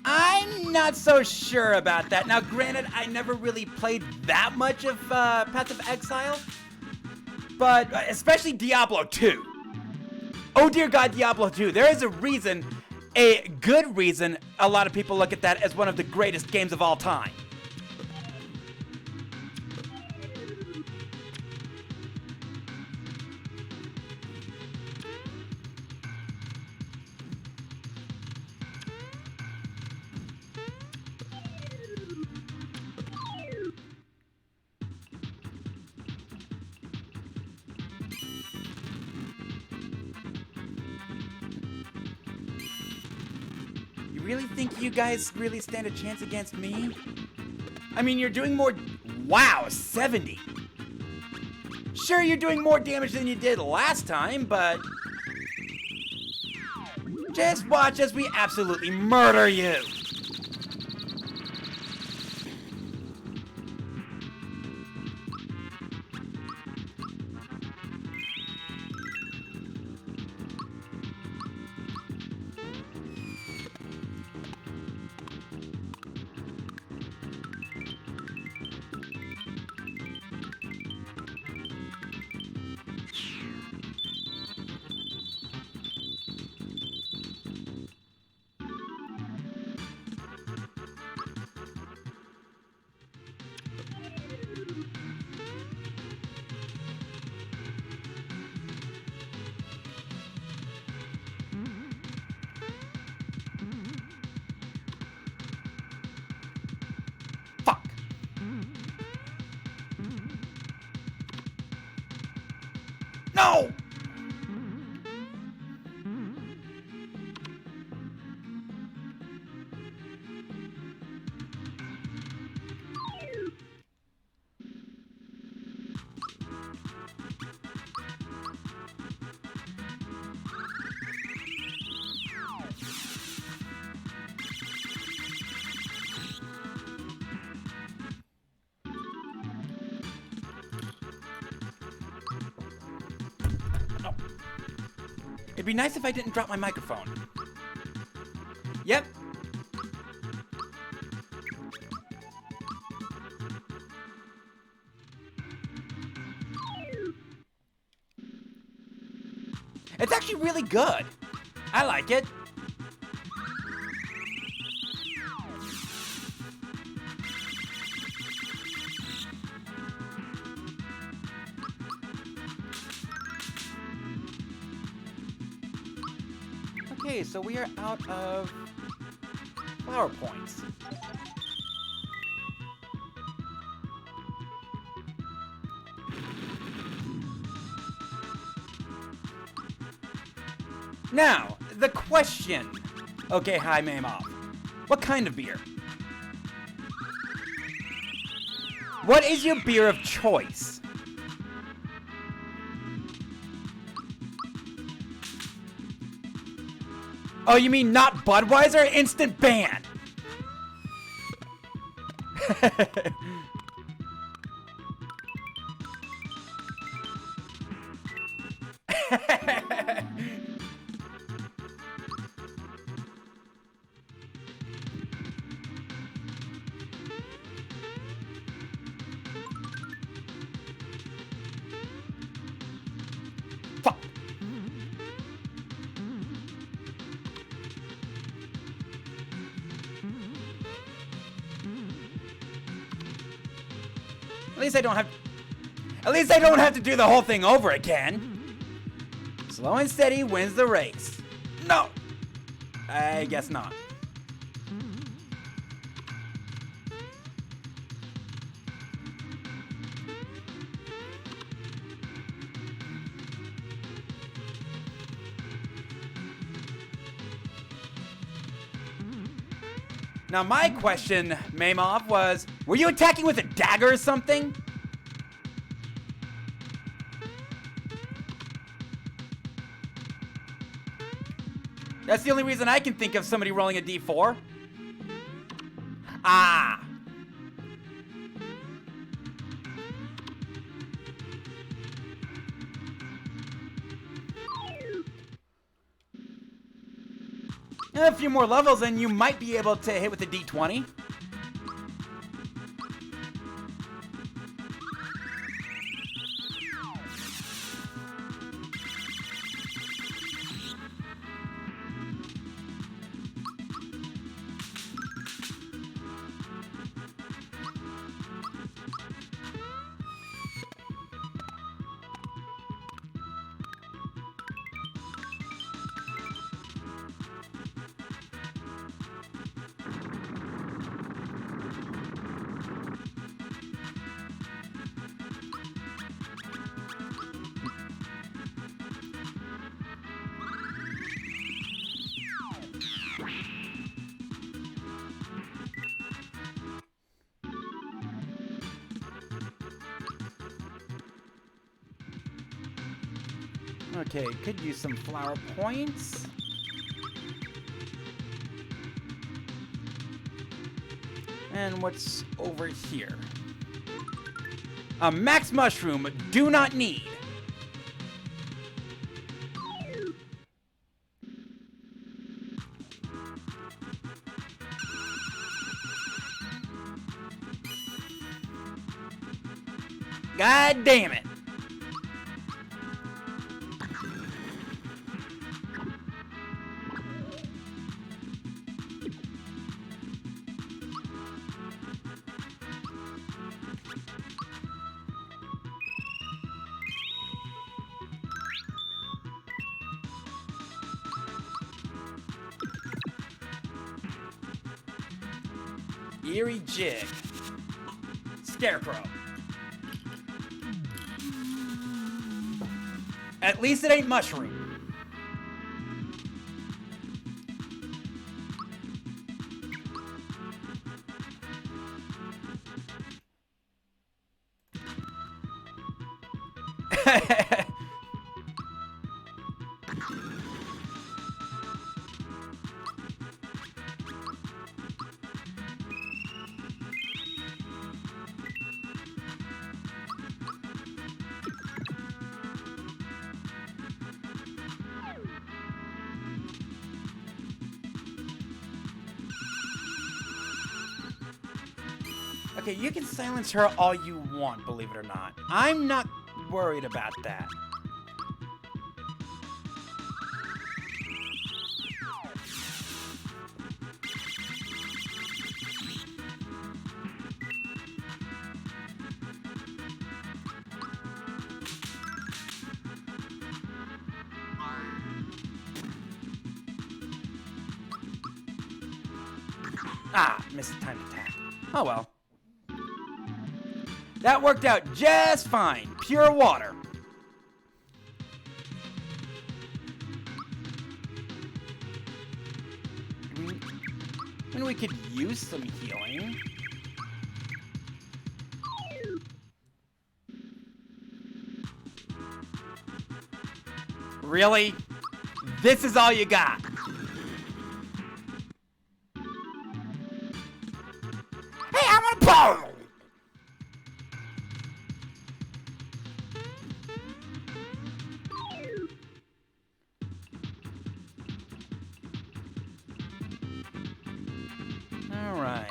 I'm not so sure about that. Now, granted, I never really played that much of Path of Exile, but especially Diablo 2. Oh dear God, Diablo 2. There is a reason, a good reason, a lot of people look at that as one of the greatest games of all time. Really think you guys really stand a chance against me? I mean, you're doing more... Wow, 70. Sure, you're doing more damage than you did last time, but... Just watch as we absolutely murder you. Fuck. No! It'd be nice if I didn't drop my microphone. Yep. It's actually really good. I like it. Okay, so we are out of flower points. Now, the question. Okay, hi, Mammoth. What kind of beer? What is your beer of choice? Oh, you mean not Budweiser? Instant ban! Fuck. At least I don't have to do the whole thing over again. Slow and steady wins the race. No! I guess not. Now my question, Mammoth, was, were you attacking with a dagger or something? That's the only reason I can think of somebody rolling a d4. Ah! A few more levels and you might be able to hit with a d20. Okay, could use some flower points. And what's over here? A max mushroom, do not need. God damn it. Eerie Jig. Scarecrow. At least it ain't mushroom. Okay, you can silence her all you want, believe it or not. I'm not worried about that. Ah, missed the time attack. Oh well. That worked out just fine. Pure water. And we could use some healing. Really? This is all you got? Hey, I'm gonna pull! All right.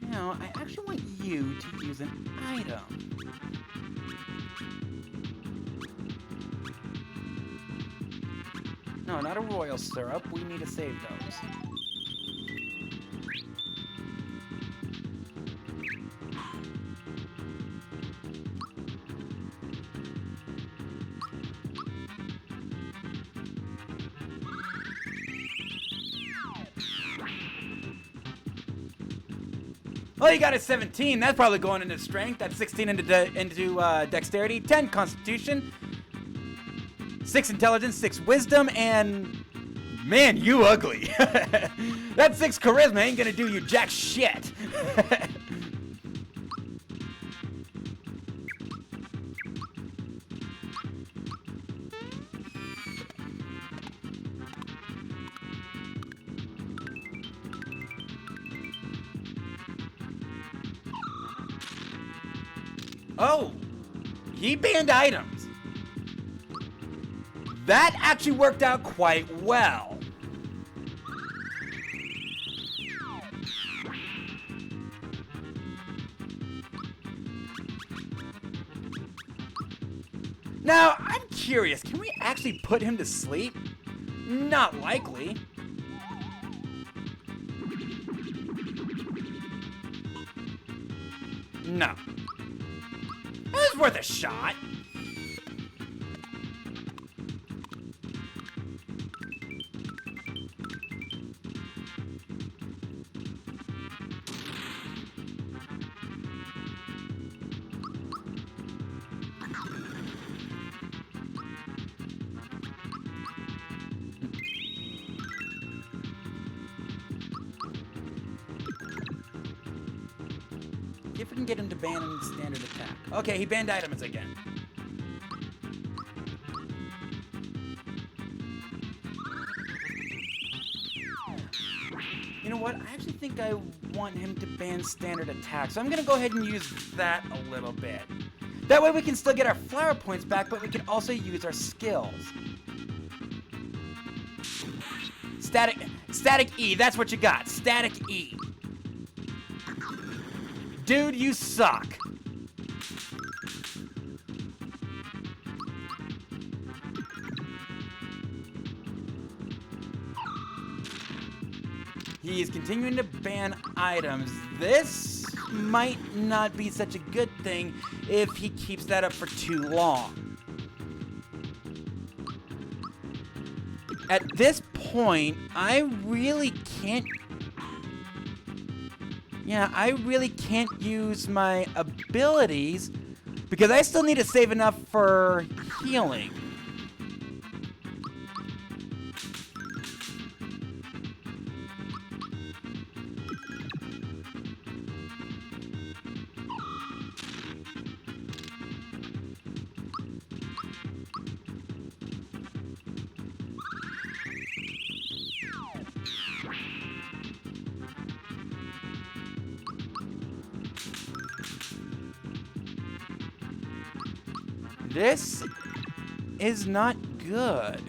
Now, I actually want you to use an item. No, not a royal syrup. We need to save those. Well, you got a 17. That's probably going into strength. That's 16 into dexterity, 10 constitution, 6 intelligence, 6 wisdom, and man, you ugly. That 6 charisma ain't gonna do you jack shit. Oh, he banned items. That actually worked out quite well. Now, I'm curious, can we actually put him to sleep? Not likely. No. It was worth a shot. If we can get him to ban standard attack. Okay, he banned items again. You know what? I actually think I want him to ban standard attack, so I'm gonna go ahead and use that a little bit. That way we can still get our flower points back, but we can also use our skills. Static E, that's what you got. Static E. Dude, you suck. He is continuing to ban items. This might not be such a good thing if he keeps that up for too long. At this point, I really can't use my abilities because I still need to save enough for healing. This is not good.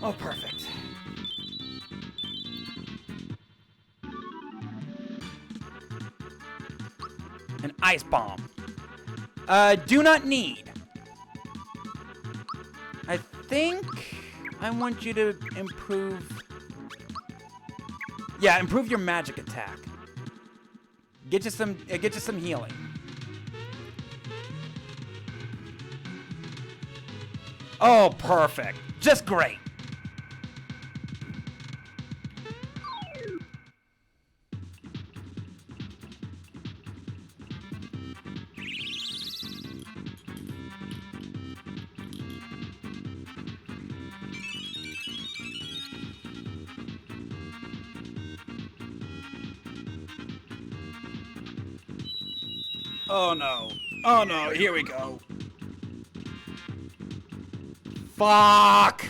Oh, perfect. An ice bomb. Do not need. I think I want you to improve... Yeah, improve your magic attack. Get you some healing. Oh, perfect. Just great. Oh no. Oh no, here we go. Fuck!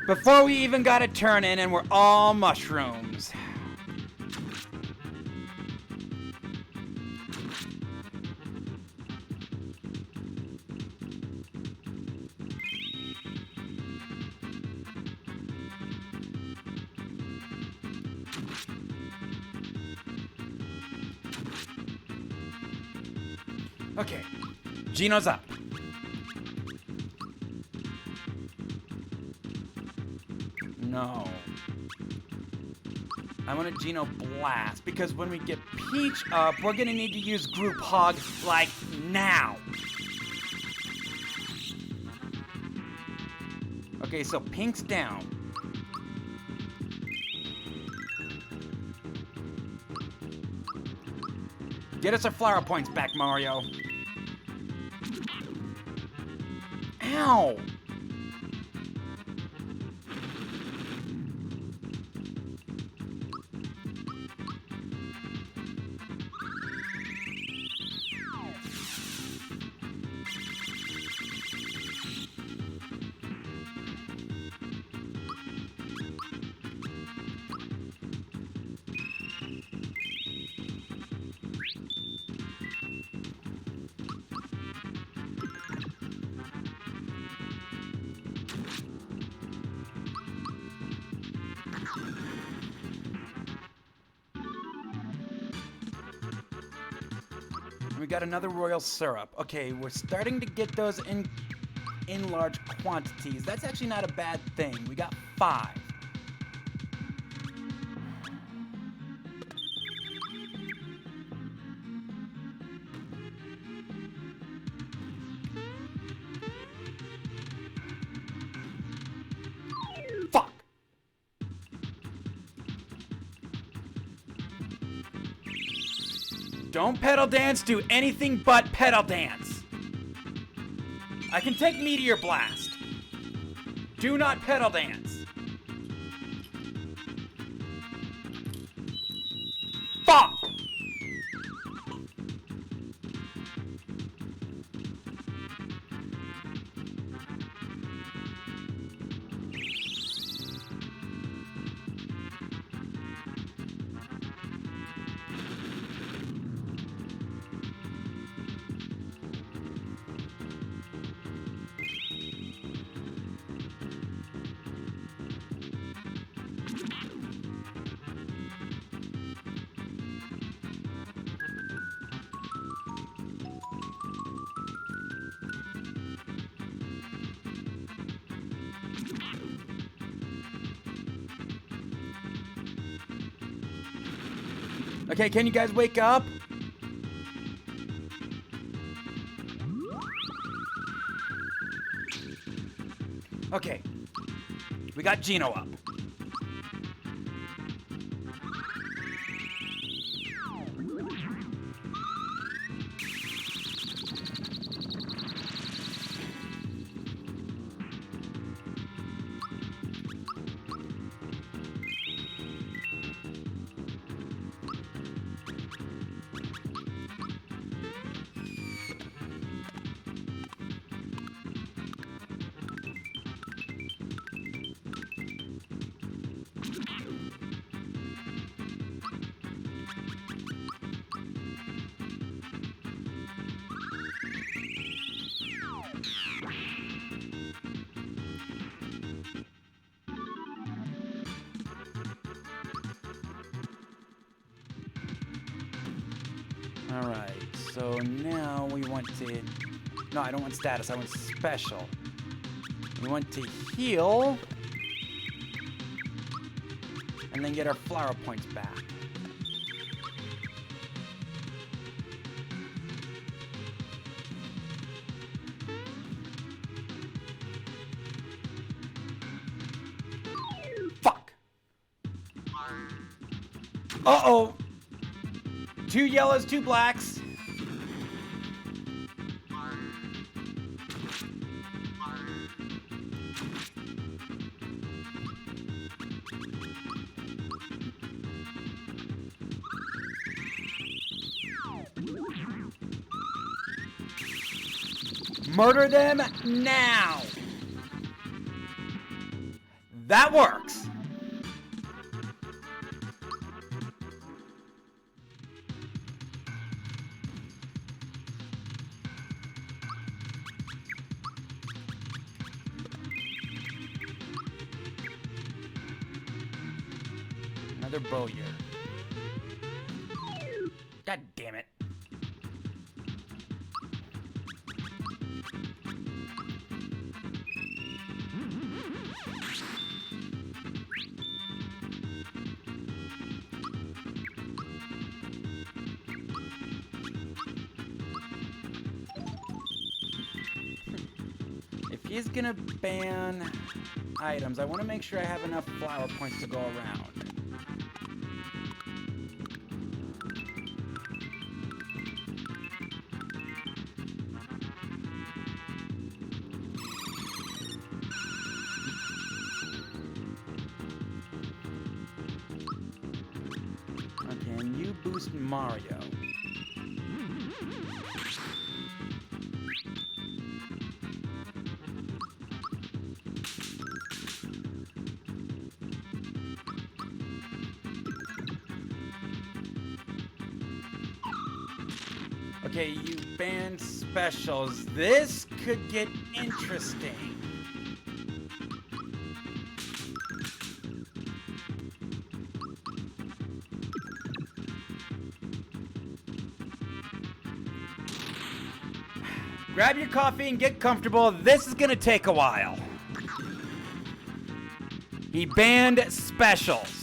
Before we even got a turn in and we're all mushrooms. Okay, Gino's up. No. I want a Gino Blast, because when we get Peach up, we're gonna need to use Group Hug, like, now. Okay, so Pink's down. Get us our flower points back, Mario. Ow! We got another royal syrup. Okay, we're starting to get those in large quantities. That's actually not a bad thing. We got 5. Fuck! Don't pedal dance, do anything but pedal dance. I can take Meteor Blast. Do not pedal dance. Fuck! Okay, can you guys wake up? Okay, we got Gino up. Alright, so now we want to... No, I don't want status, I want special. We want to heal. And then get our flower points back. Fuck! Uh-oh! 2 yellows, 2 blacks. Murder them now! That works! Another bowyer. God damn it. If he's gonna ban items, I want to make sure I have enough flower points to go around. Okay, and you boost Mario. Okay, you banned specials. This could get interesting. Grab your coffee and get comfortable. This is gonna take a while. He banned specials.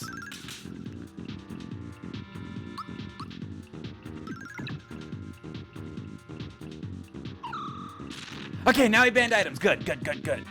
Okay, now he banned items. Good, good, good, good.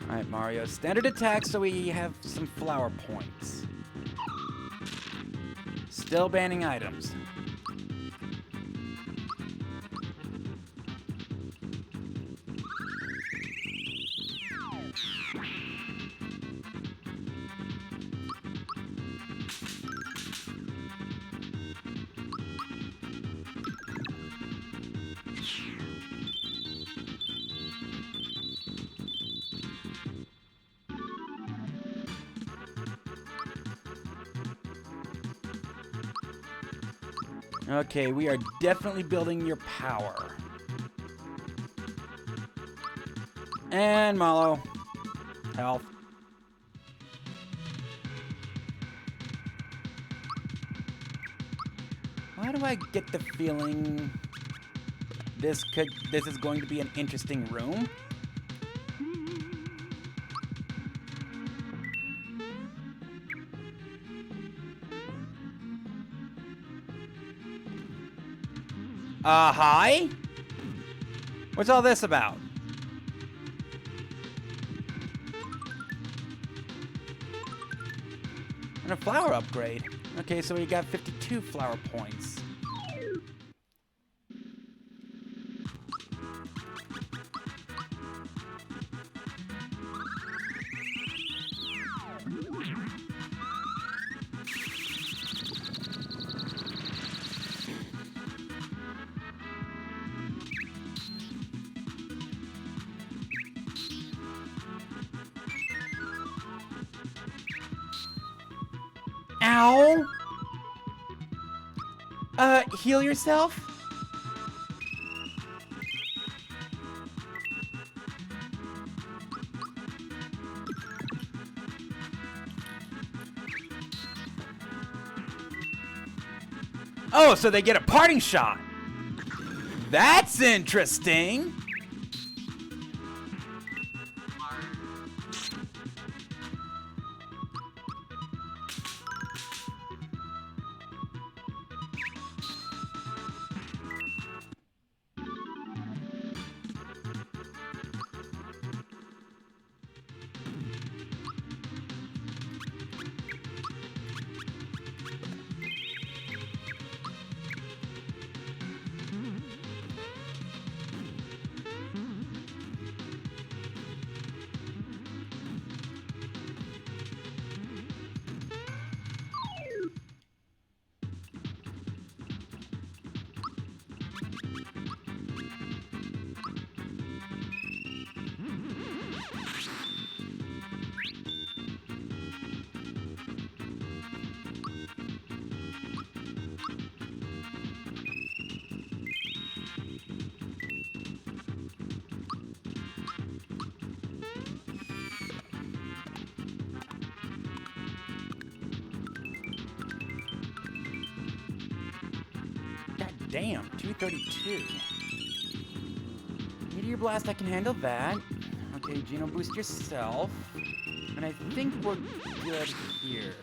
Alright, Mario. Standard attack so we have some flower points. Still banning items. Okay, we are definitely building your power. And Malo. Health. Why do I get the feeling this is going to be an interesting room? Hi? What's all this about? And a flower upgrade. Okay, so we got 52 flower points. Ow! Heal yourself? Oh, so they get a parting shot. That's interesting. Damn, 232. Meteor Blast, I can handle that. Okay, Geno, boost yourself. And I think we're good here.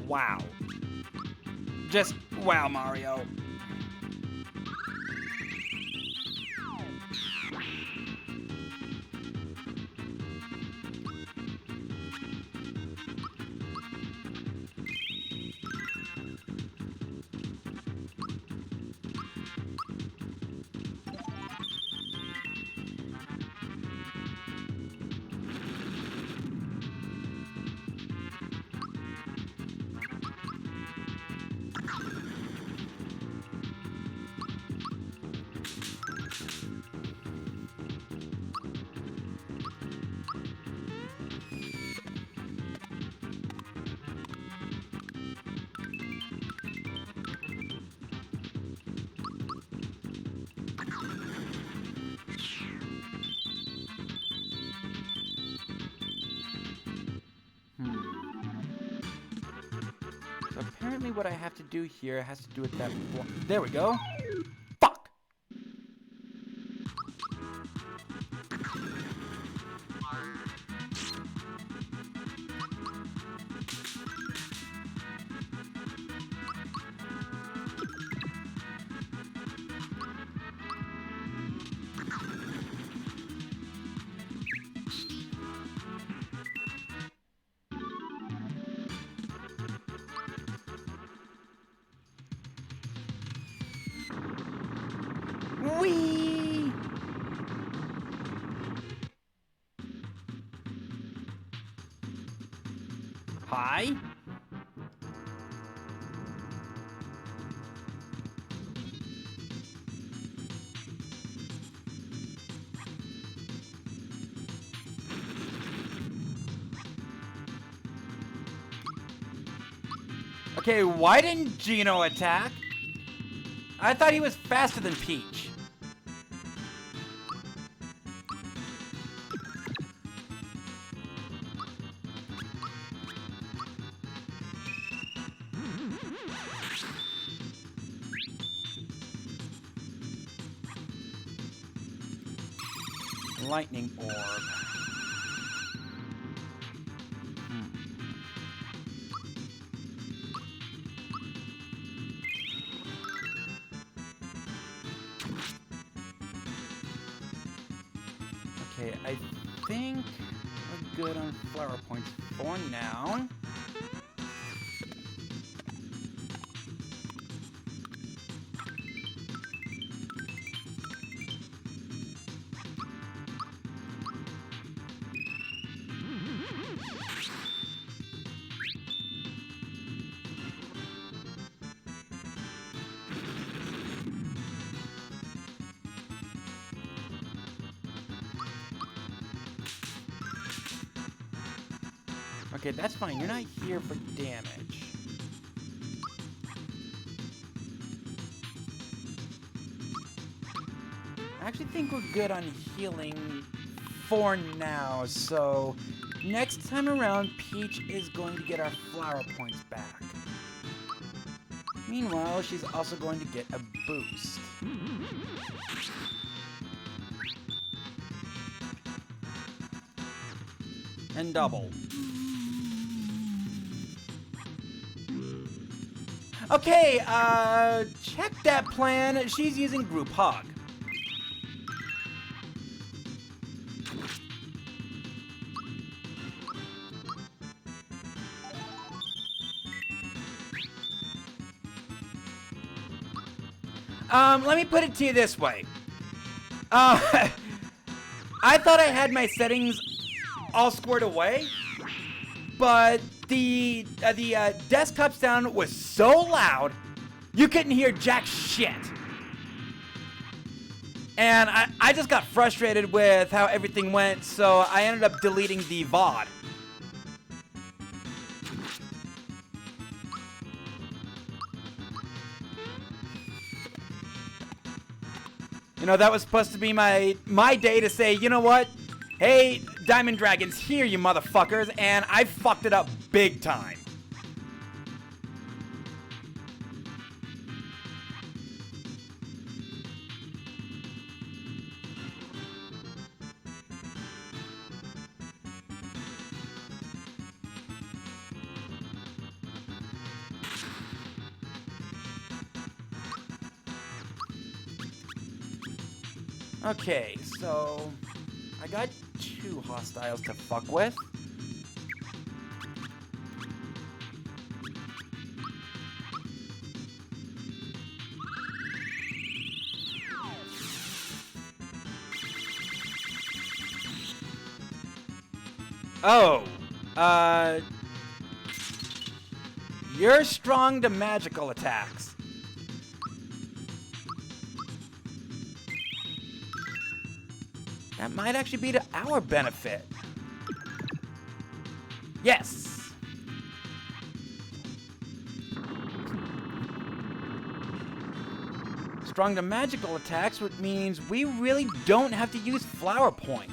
Wow. Just wow, Mario. So apparently what I have to do here has to do with that. There we go. Fuck! Whee! Hi? Okay, why didn't Geno attack? I thought he was faster than Peach. Lightning orb. Okay, I think we're good on flower points for now. Okay, that's fine. You're not here for damage. I actually think we're good on healing for now, so next time around, Peach is going to get our flower points back. Meanwhile, she's also going to get a boost. And double. Okay, check that plan. She's using Group Hug. Let me put it to you this way. I thought I had my settings all squared away, but the desktop sound was so loud, you couldn't hear jack shit. And I just got frustrated with how everything went, so I ended up deleting the VOD. You know, that was supposed to be my day to say, you know what? Hey, Diamond Dragon's here, you motherfuckers, and I fucked it up big time. Okay, so I got 2 hostiles to fuck with. Oh, you're strong to magical attacks. That might actually be to our benefit. Yes! Strong to magical attacks, which means we really don't have to use flower points.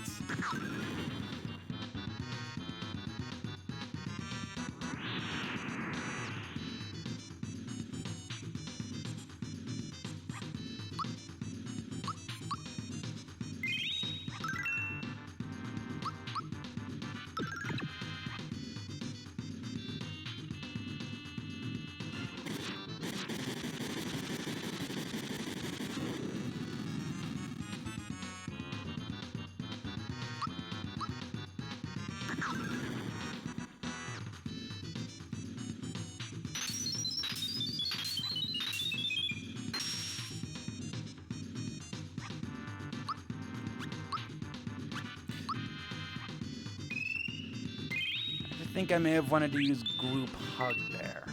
I think I may have wanted to use Group Hug there.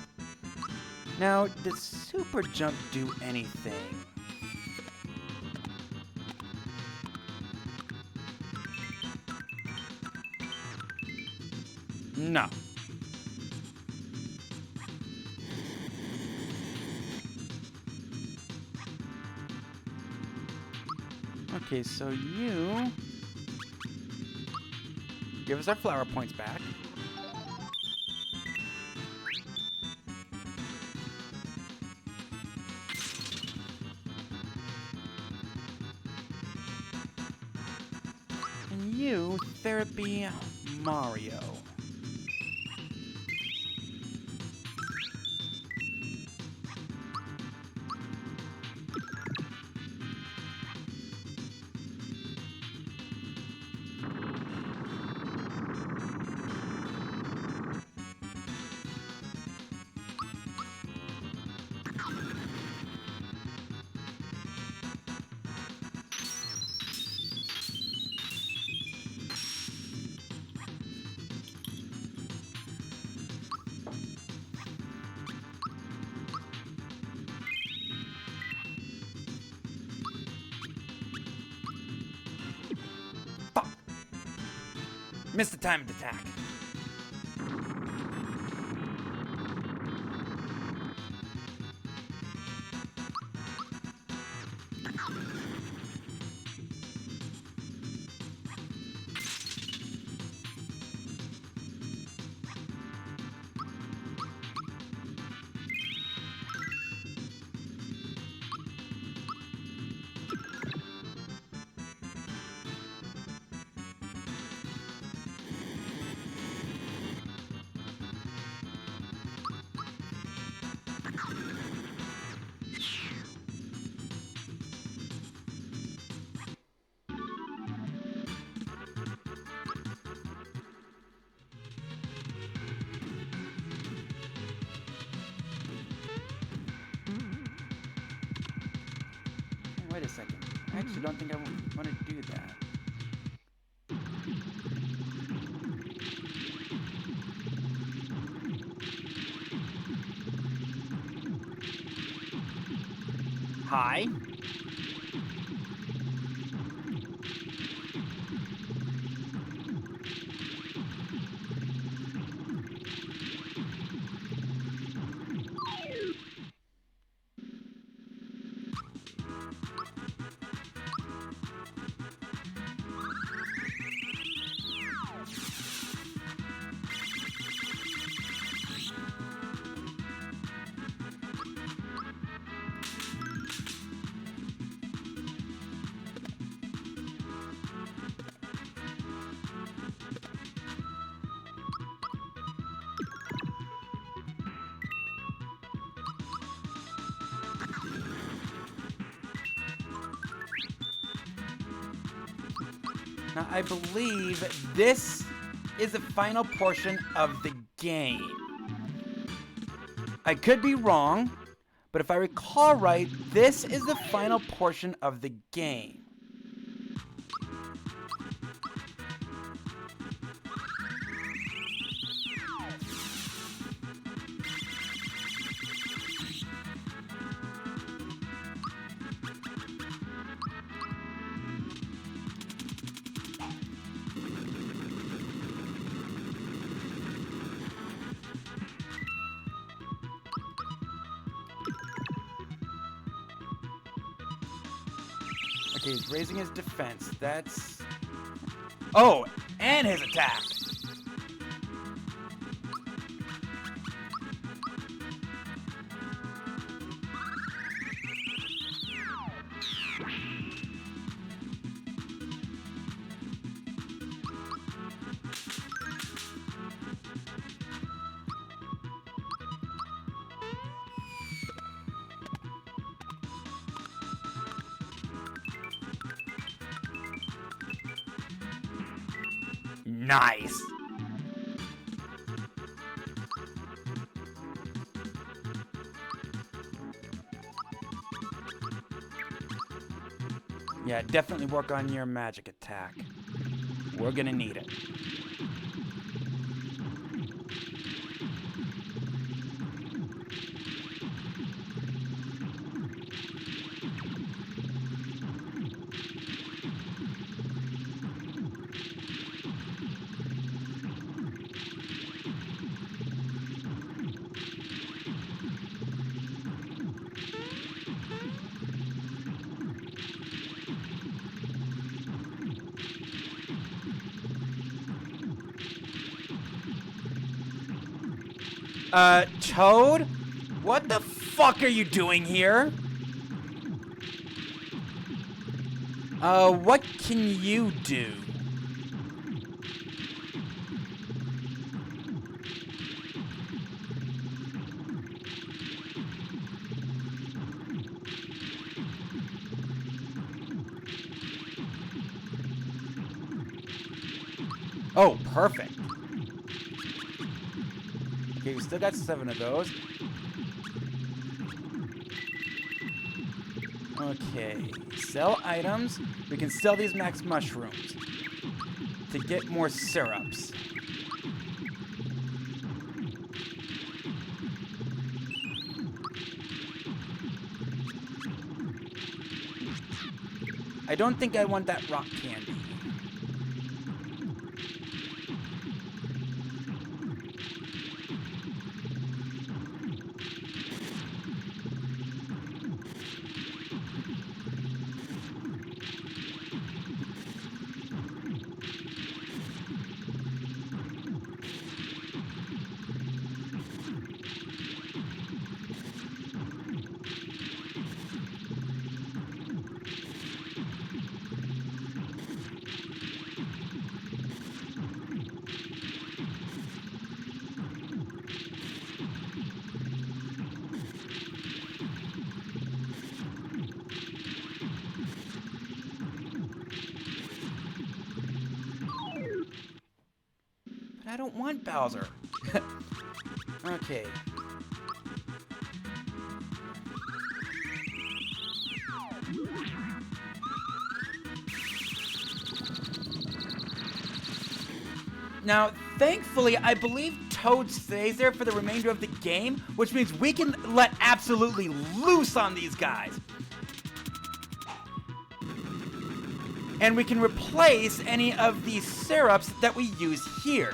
Now, does Super Jump do anything? No. Okay, so you give us our flower points back. And you, Therapy Mario. Fuck! Missed the timed attack. Wait a second. I actually don't think I want to do that. Hi. Now, I believe this is the final portion of the game. I could be wrong, but if I recall right, this is the final portion of the game. Okay, he's raising his defense. That's... Oh, and his attack. Nice. Yeah, definitely work on your magic attack. We're gonna need it. Toad? What the fuck are you doing here? What can you do? Oh, perfect. Okay, we still got 7 of those. Okay, sell items. We can sell these max mushrooms to get more syrups. I don't think I want that rock candy. I don't want Bowser. Okay. Now, thankfully, I believe Toad stays there for the remainder of the game, which means we can let absolutely loose on these guys. And we can replace any of these syrups that we use here.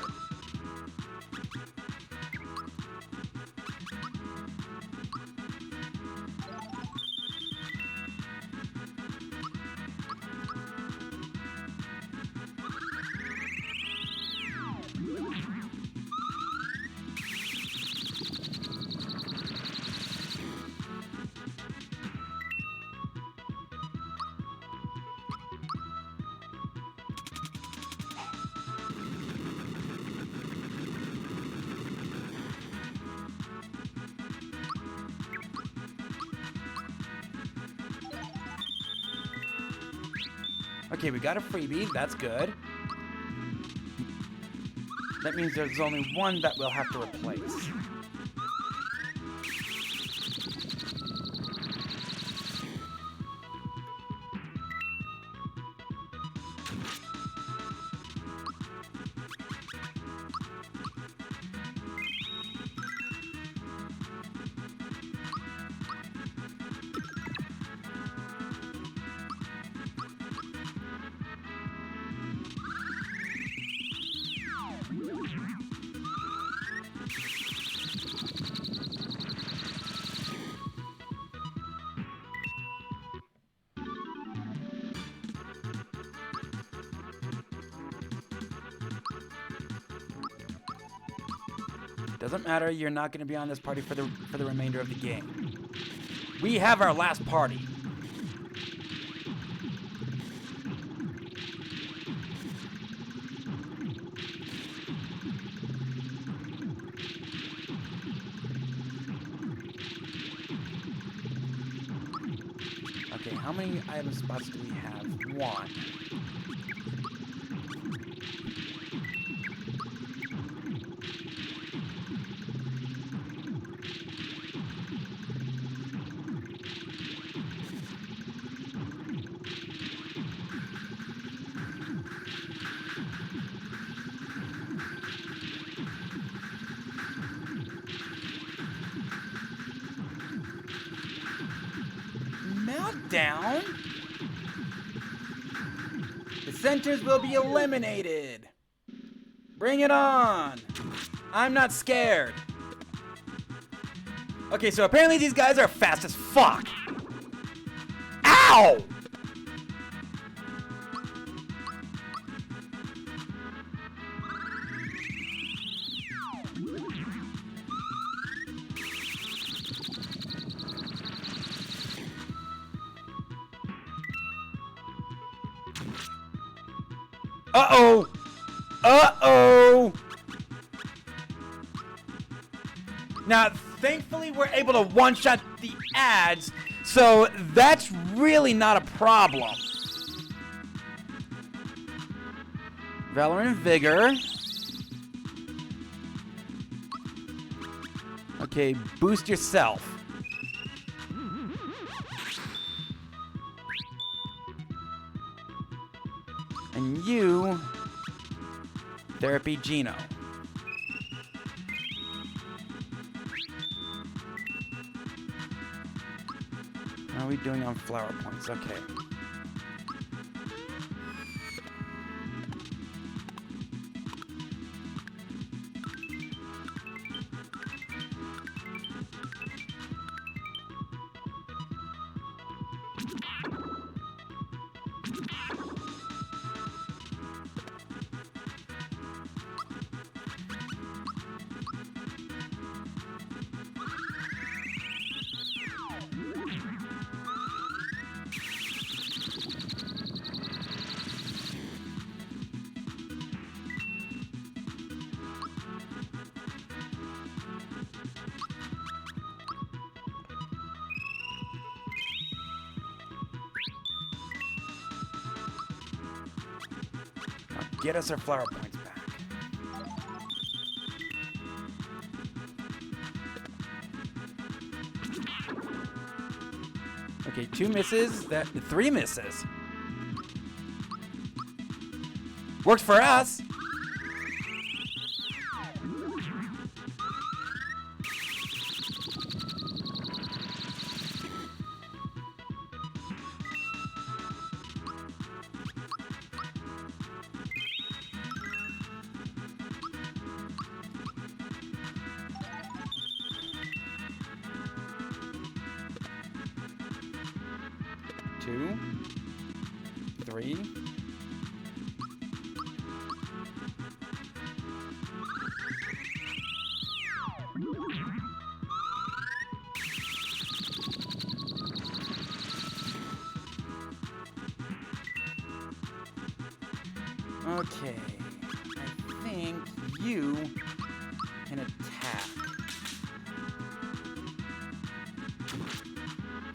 Okay, we got a freebie. That's good. That means there's only one that we'll have to replace. Doesn't matter, you're not going to be on this party for the remainder of the game. We have our last party. Okay, how many item spots do we have? One. Meltdown? The centers will be eliminated. Bring it on. I'm not scared. Okay, so apparently these guys are fast as fuck. Ow! Uh-oh! Uh-oh! Now, thankfully, we're able to one-shot the ads, so that's really not a problem. Valor and Vigor. Okay, boost yourself. And you, Therapy Gino. How are we doing on flower points? Okay. Get us our flower points back. Okay, 2 misses. 3 misses. Works for us. 2, 3. Okay, I think you can attack.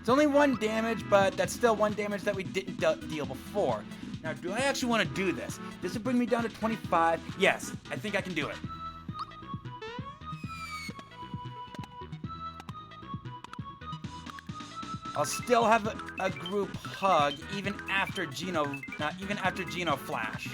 It's only 1 damage, but that's still 1 damage that we didn't deal before. Now, do I actually want to do this? This would bring me down to 25. Yes, I think I can do it. I'll still have a group hug even after Geno Flash.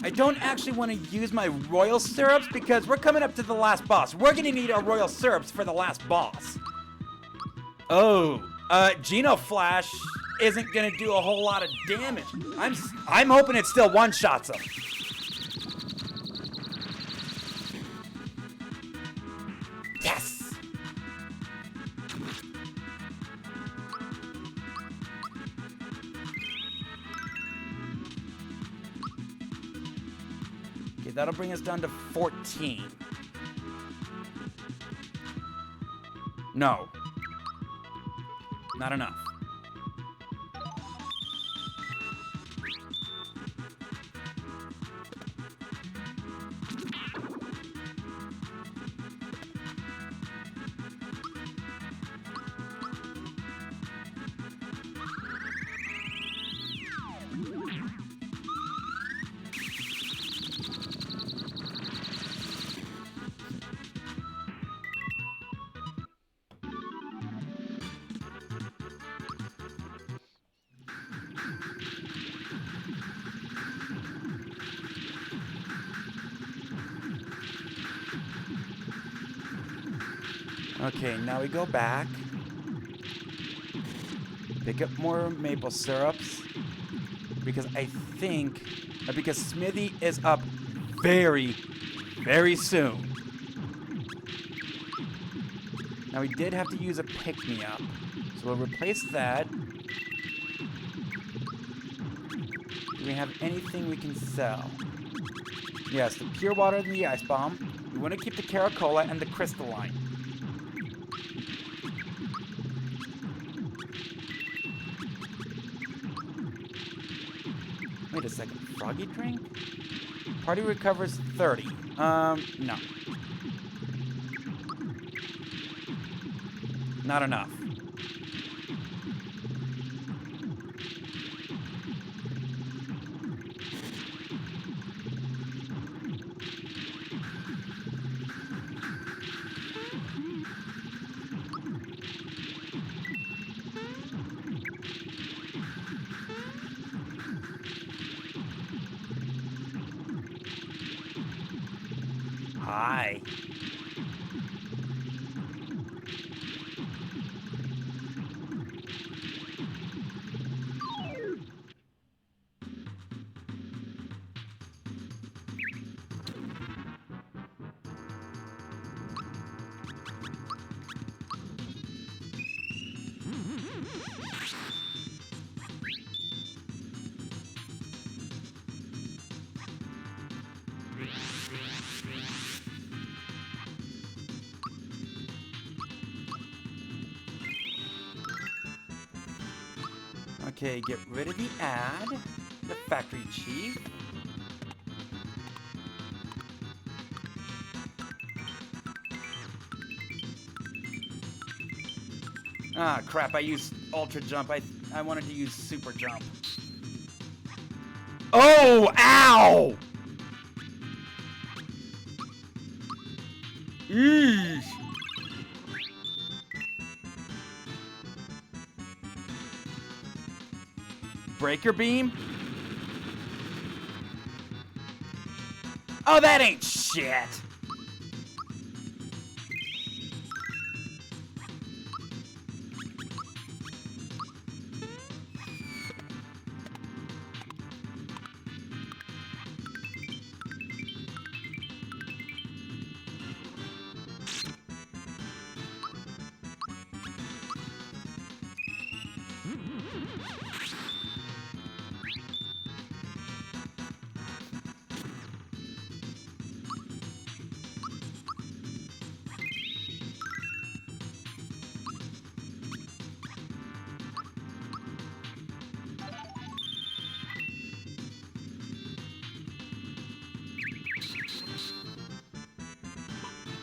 I don't actually want to use my royal syrups because we're coming up to the last boss. We're going to need our royal syrups for the last boss. Oh, Geno Flash isn't going to do a whole lot of damage. I'm hoping it still one-shots him. Yes! Okay, that'll bring us down to 14. No. Not enough. Okay, now we go back. Pick up more maple syrups. Because because Smithy is up very, very soon. Now we did have to use a pick-me-up. So we'll replace that. Do we have anything we can sell? Yes, the pure water and the ice bomb. We want to keep the Caracola and the crystalline. Wait a second. Froggy drink? Party recovers 30. No. Not enough. Hi. Okay, get rid of the ad, the factory chief. Ah, crap, I used Ultra Jump. I wanted to use Super Jump. Oh, ow! Eesh. Breaker beam? Oh, that ain't shit.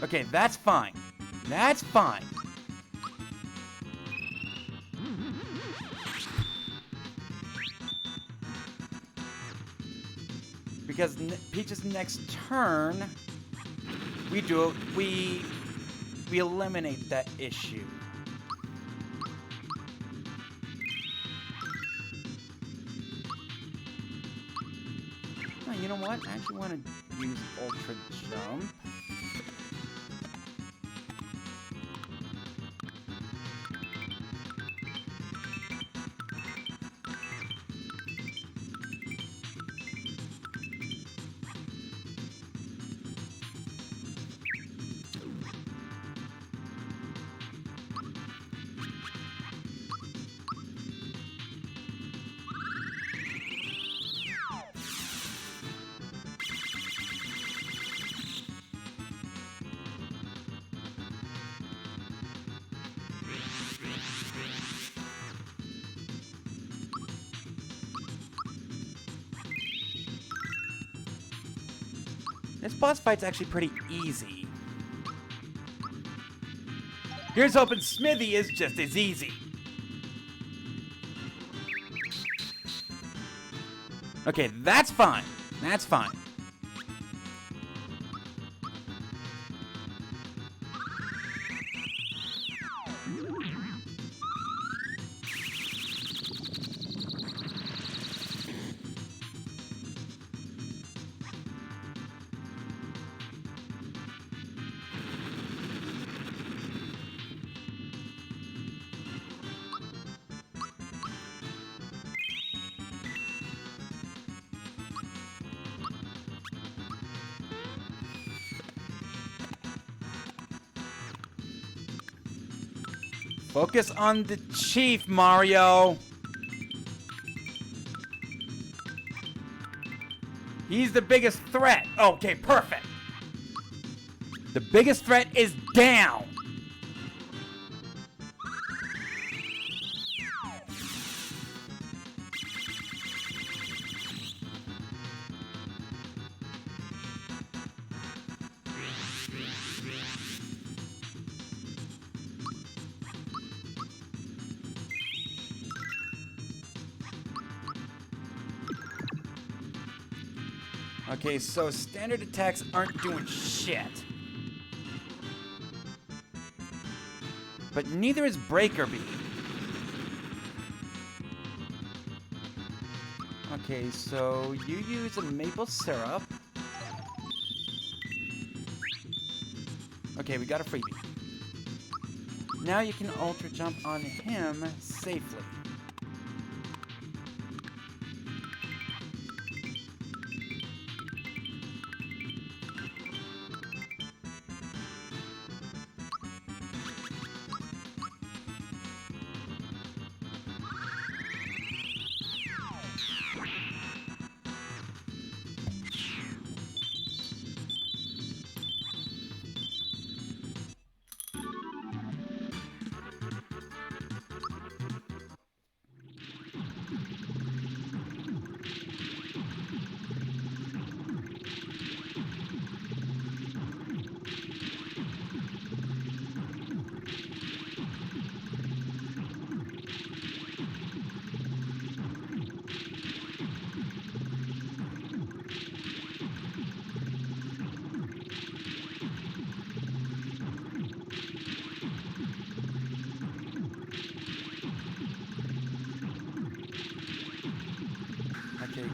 Okay, that's fine. That's fine. Because Peach's next turn, we eliminate that issue. Oh, you know what? I actually want to use Ultra Jump. This boss fight's actually pretty easy. Here's hoping Smithy is just as easy. Okay, that's fine. That's fine. Focus on the chief, Mario. He's the biggest threat. Okay, perfect. The biggest threat is down. Okay, so standard attacks aren't doing shit. But neither is Breaker Beam. Okay, so you use a maple syrup. Okay, we got a freebie. Now you can ultra jump on him safely.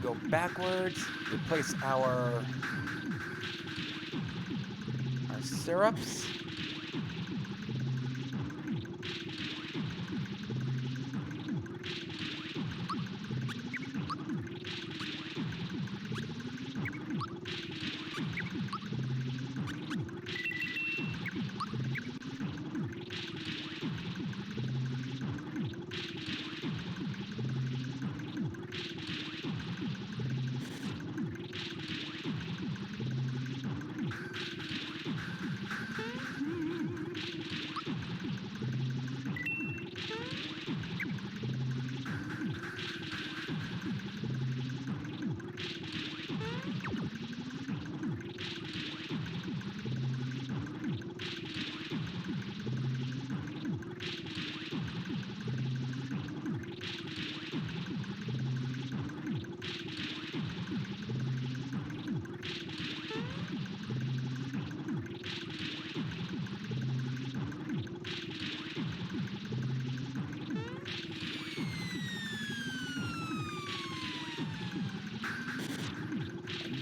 go backwards. Replace our syrups.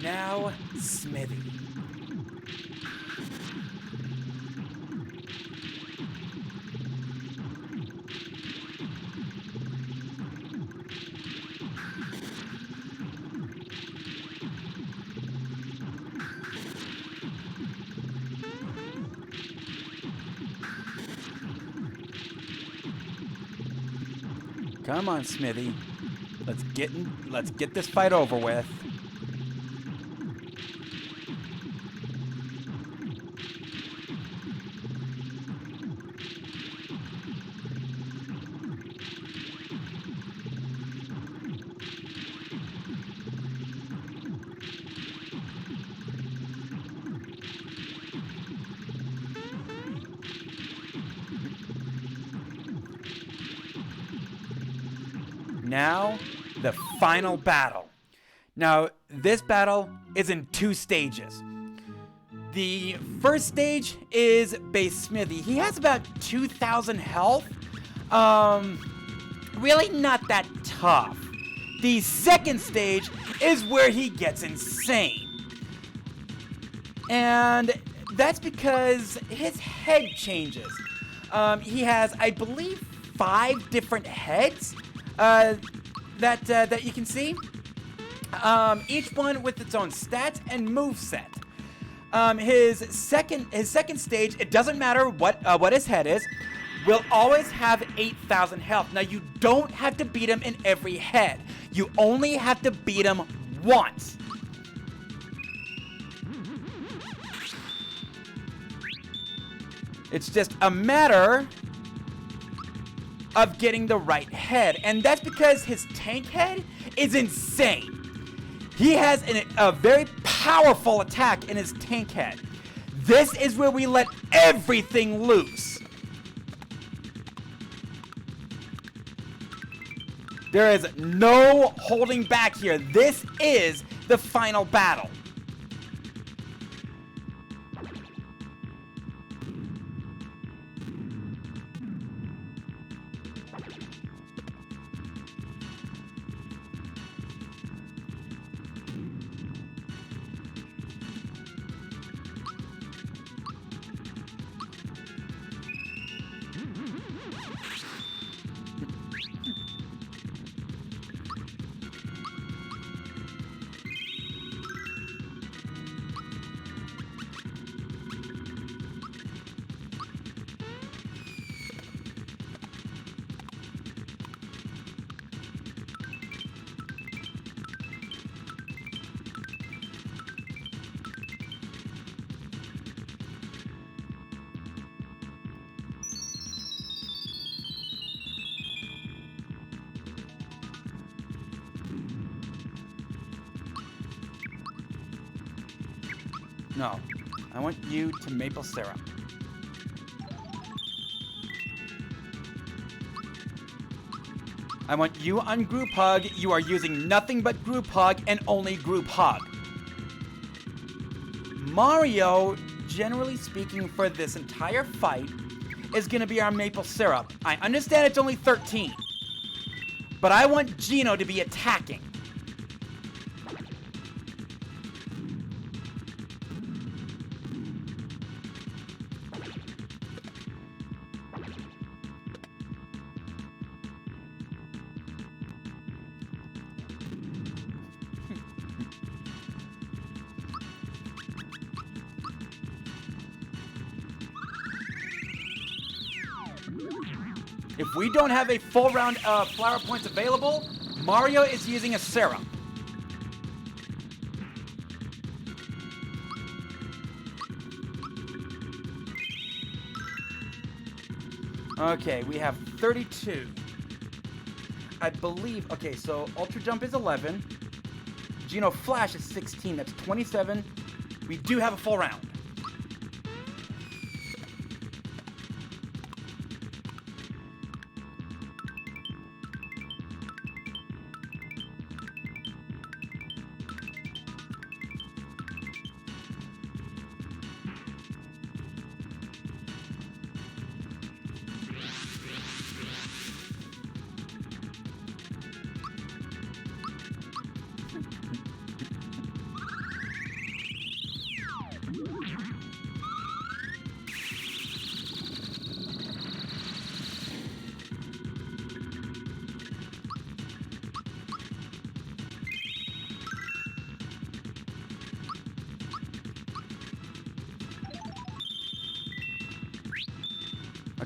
Now, Smithy. Come on, Smithy. Let's get this fight over with. Now, the final battle. Now, this battle is in 2 stages. The first stage is base Smithy. He has about 2,000 health. Really not that tough. The second stage is where he gets insane. And that's because his head changes. He has, I believe, 5 different heads. That you can see. Each one with its own stats and moveset. His second stage, it doesn't matter what his head is, will always have 8,000 health. Now you don't have to beat him in every head. You only have to beat him once. It's just a matter of getting the right head, and that's because his tank head is insane. He has a very powerful attack in his tank head. This is where we let everything loose. There is no holding back here. This is the final battle. No, I want you to maple syrup. I want you on group hug. You are using nothing but group hug and only group hug. Mario, generally speaking, for this entire fight, is going to be our maple syrup. I understand it's only 13, but I want Gino to be attacking. If we don't have a full round of flower points available, Mario is using a syrup. Okay, we have 32. I believe, okay, so Ultra Jump is 11. Geno Flash is 16, that's 27. We do have a full round.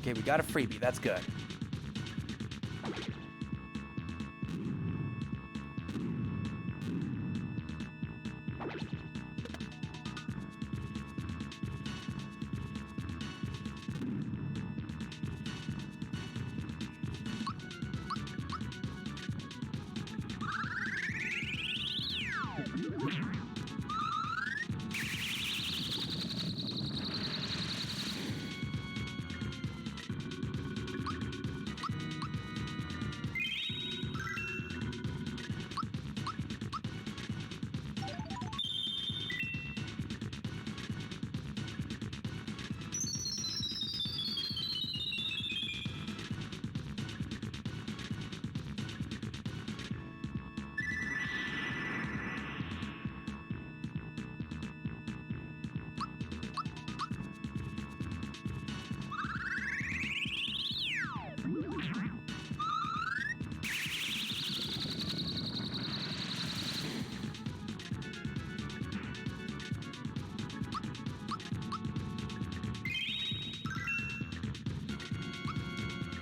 Okay, we got a freebie. That's good.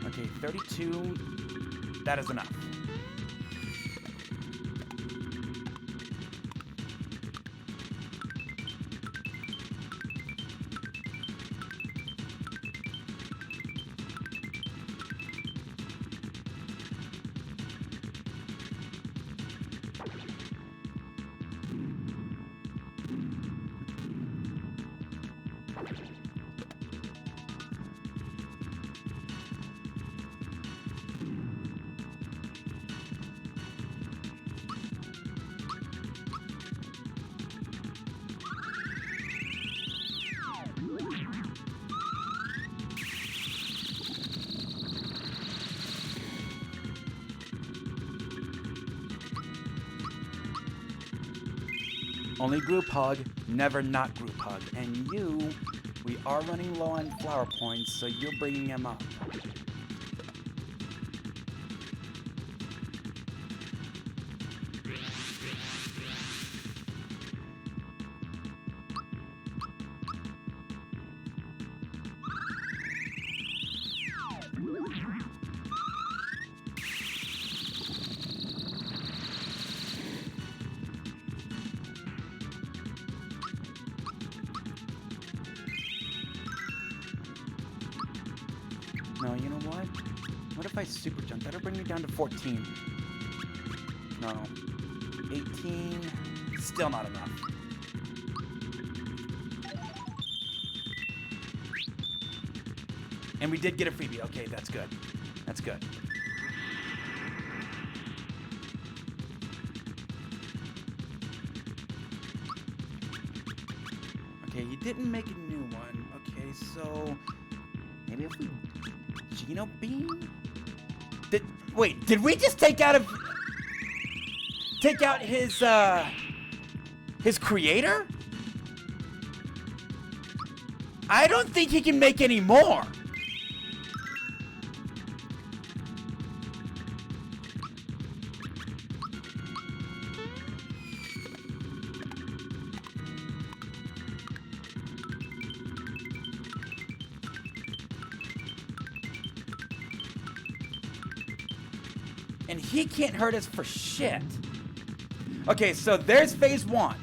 Okay, 32. That is enough. Only group hug, never not group hug. And you, we are running low on flower points, so you're bringing them up. No, you know what? What if I super jump? That'll bring me down to 14. No. 18. Still not enough. And we did get a freebie. Okay, that's good. That's good. Okay, you didn't make a new one. Okay, so maybe if we Geno Beam? Wait, did we just take out his creator? I don't think he can make any more. And he can't hurt us for shit. Okay, so there's phase 1.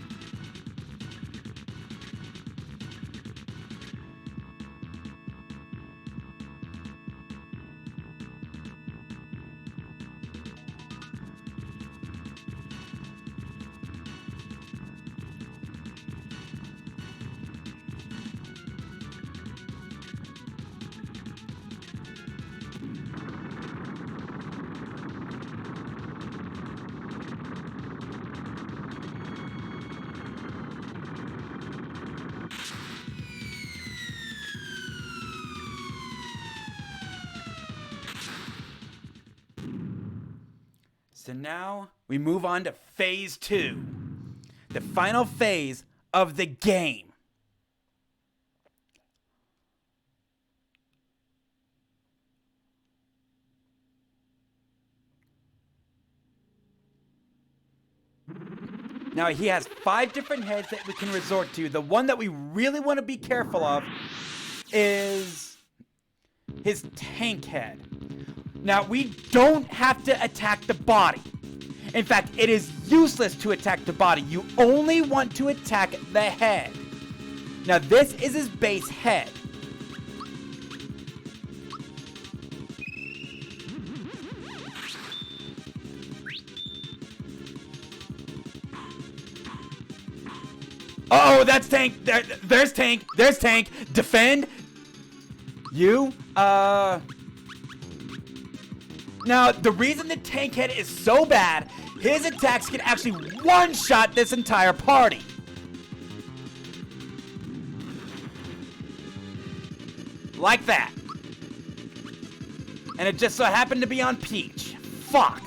So now we move on to phase 2, the final phase of the game. Now he has 5 different heads that we can resort to. The one that we really want to be careful of is his tank head. Now, we don't have to attack the body. In fact, it is useless to attack the body. You only want to attack the head. Now, this is his base head. Oh, that's tank. There's tank. There's tank. Defend. You, Now, the reason the tank head is so bad, his attacks can actually one-shot this entire party. Like that. And it just so happened to be on Peach. Fuck.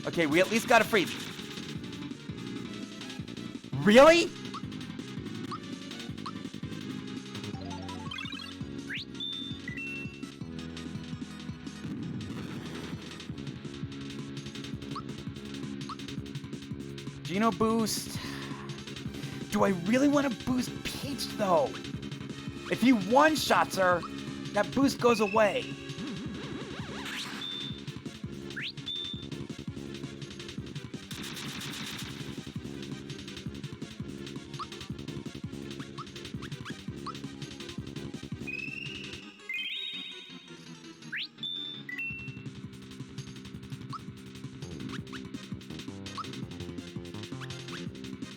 Okay, we at least got a freebie. Really? Geno boost. Do I really want to boost Peach though? If he one-shots her, that boost goes away.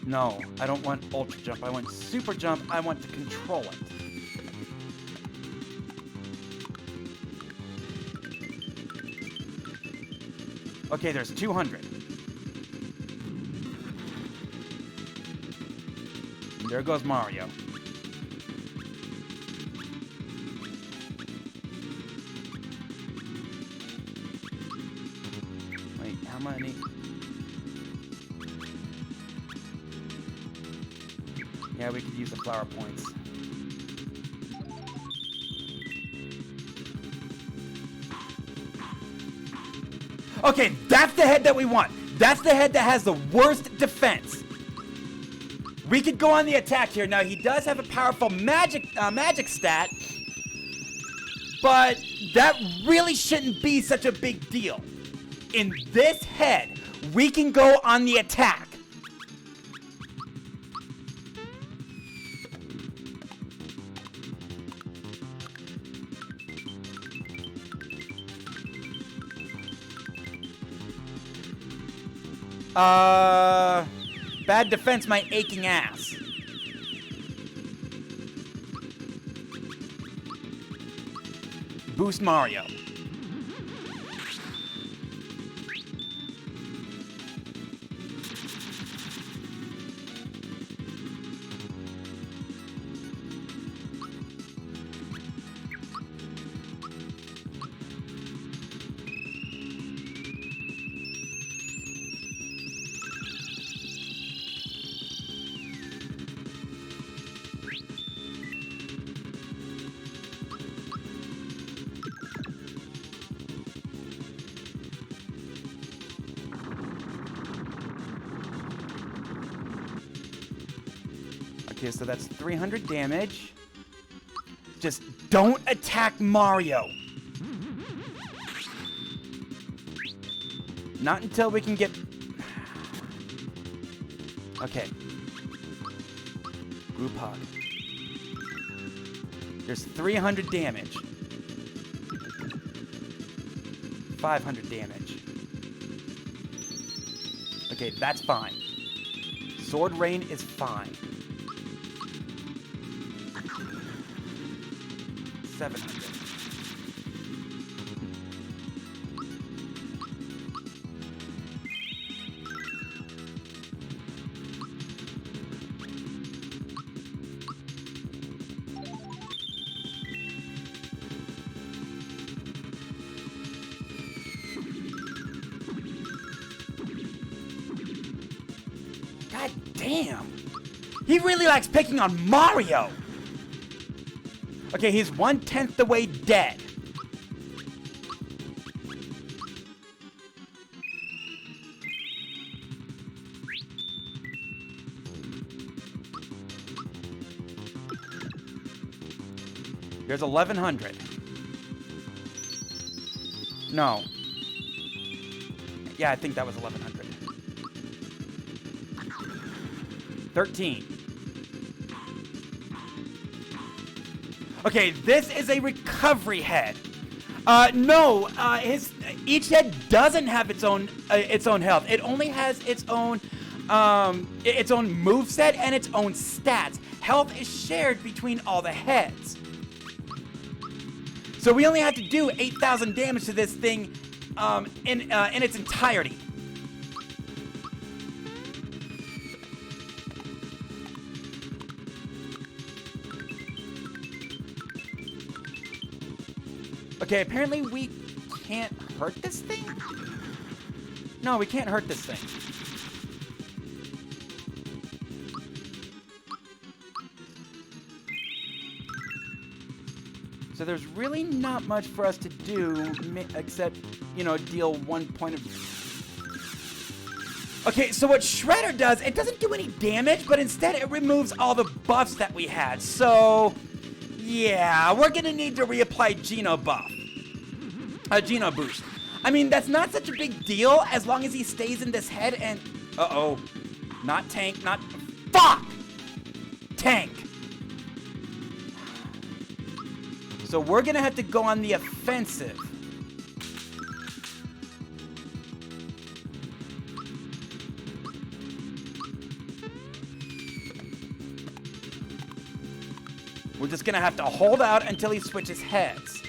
No, I don't want Ultra Jump. I want Super Jump. I want to control it. Okay, there's 200. And there goes Mario. Wait, how many? Yeah, we could use the flower points. Okay, that's the head that we want. That's the head that has the worst defense. We could go on the attack here. Now, he does have a powerful magic stat, but that really shouldn't be such a big deal. In this head, we can go on the attack. Bad defense, my aching ass. Boost Mario. Okay, so that's 300 damage. Just don't attack Mario. Not until we can get... Okay. Group hug. There's 300 damage. 500 damage. Okay, that's fine. Sword Rain is fine. 700. God damn. He really likes picking on Mario. Okay, he's 1/10 the way dead. There's 1100. No. Yeah, I think that was 1100. 13. Okay, this is a recovery head. No, each head doesn't have its own health. It only has its own moveset and its own stats. Health is shared between all the heads. So we only have to do 8,000 damage to this thing in its entirety. Okay, apparently we can't hurt this thing? No, we can't hurt this thing. So there's really not much for us to do except, deal 1 point of... Okay, so what Shredder does, it doesn't do any damage, but instead it removes all the buffs that we had. So, yeah, we're gonna need to reapply Geno buff. Geno boost. I mean, that's not such a big deal as long as he stays in this head and... Uh-oh. Not tank, not... Fuck! Tank. So we're gonna have to go on the offensive. We're just gonna have to hold out until he switches heads.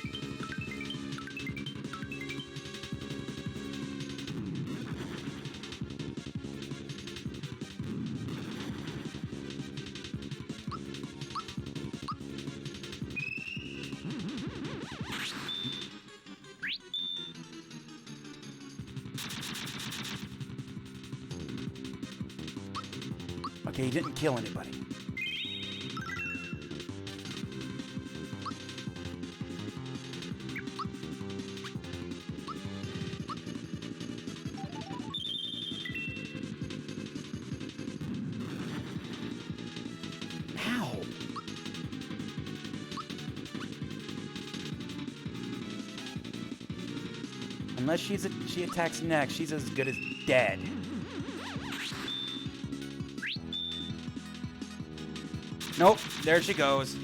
Okay, he didn't kill anybody. Ow. Unless she attacks next, she's as good as dead. Nope, there she goes.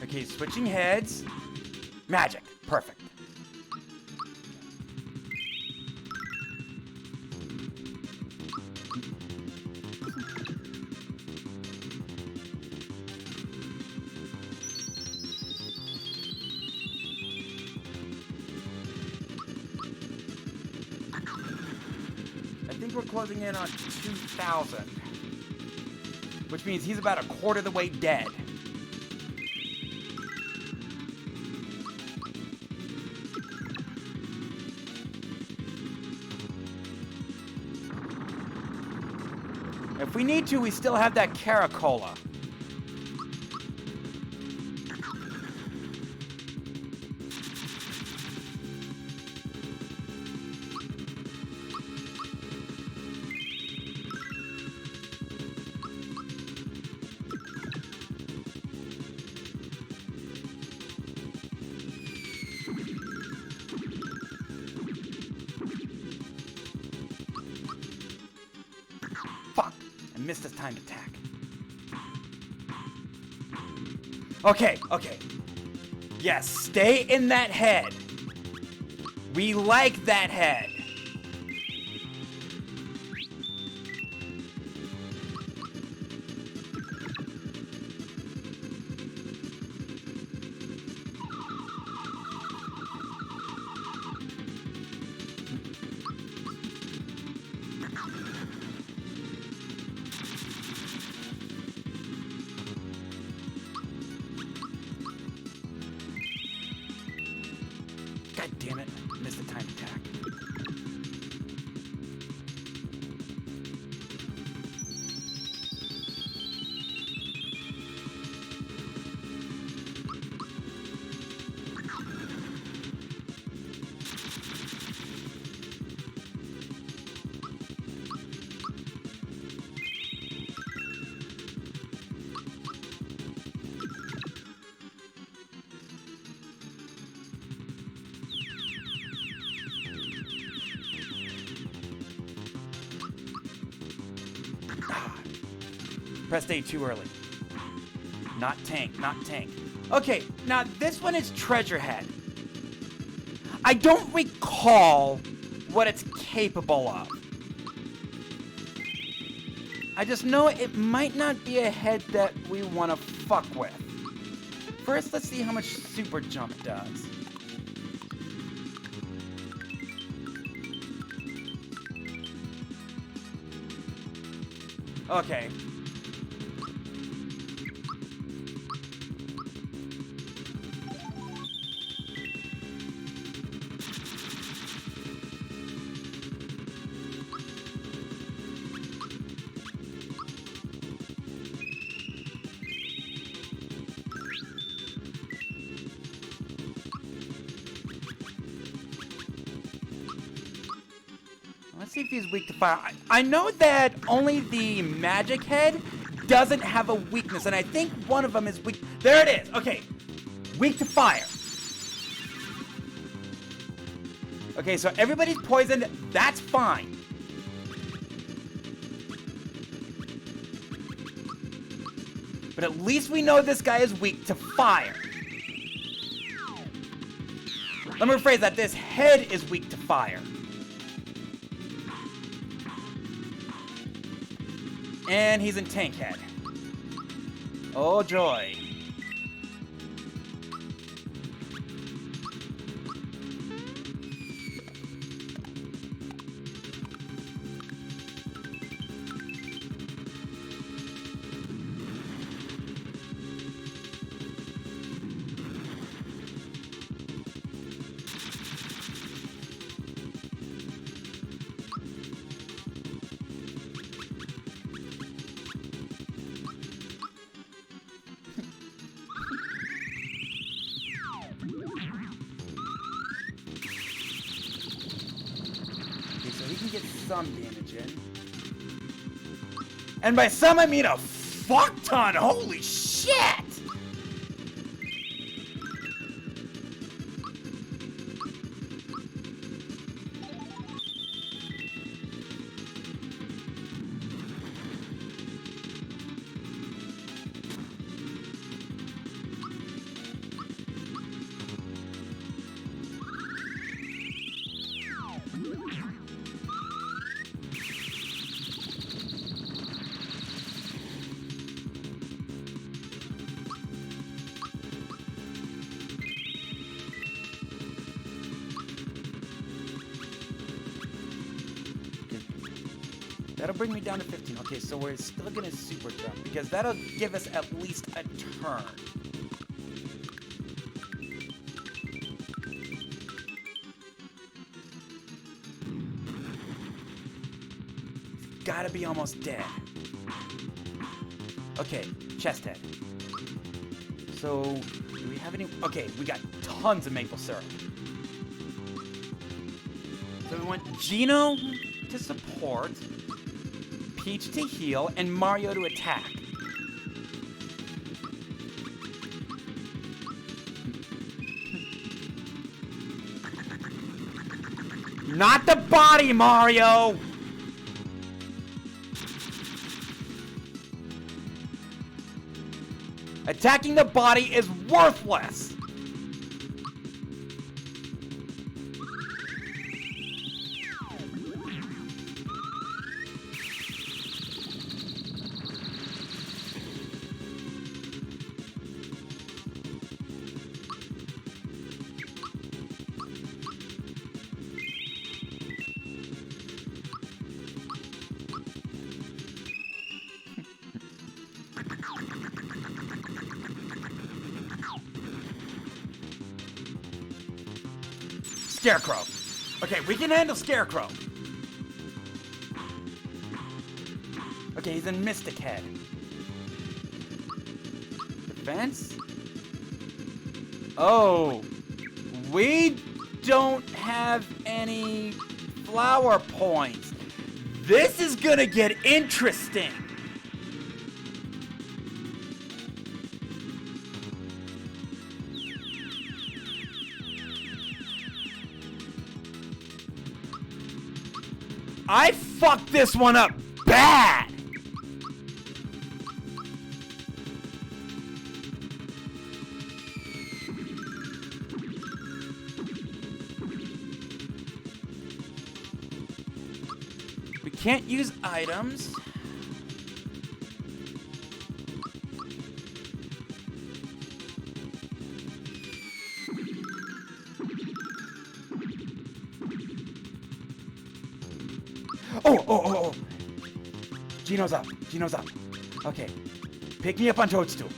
Okay, switching heads. Magic. Perfect. I think we're closing in on 2,000. Which means he's about a quarter of the way dead. If we need to, we still have that Caracola. fuck. I missed his timed attack. Okay. Yes, stay in that head. We like that head. God damn it. Missed the time attack. Pressed A too early. Not tank. Okay, now this one is Treasure Head. I don't recall what it's capable of. I just know it might not be a head that we want to fuck with. First, let's see how much Super Jump does. Okay. Let's see if he's weak to fire. I know that only the magic head doesn't have a weakness, and I think one of them is weak. There it is. Okay. Weak to fire. Okay, so everybody's poisoned. That's fine. But at least we know this guy is weak to fire. Let me rephrase that. This head is weak to fire. And he's in Tank Head. Oh joy. Get some damage in. And by some, I mean a fuck ton. Holy shit! That'll bring me down to 15. Okay, so we're still gonna super jump because that'll give us at least a turn. It's gotta be almost dead. Okay, chest head. So, do we have any? Okay, we got tons of maple syrup. So we want Gino to support, Peach to heal, and Mario to attack. Not the body, Mario! Attacking the body is worthless. Scarecrow. Okay, we can handle Scarecrow. Okay, he's in Mystic Head. Defense? Oh. We don't have any flower points. This is gonna get interesting. I fucked this one up bad. We can't use items. Oh. Gino's up. Okay. Pick me up on Toadstool.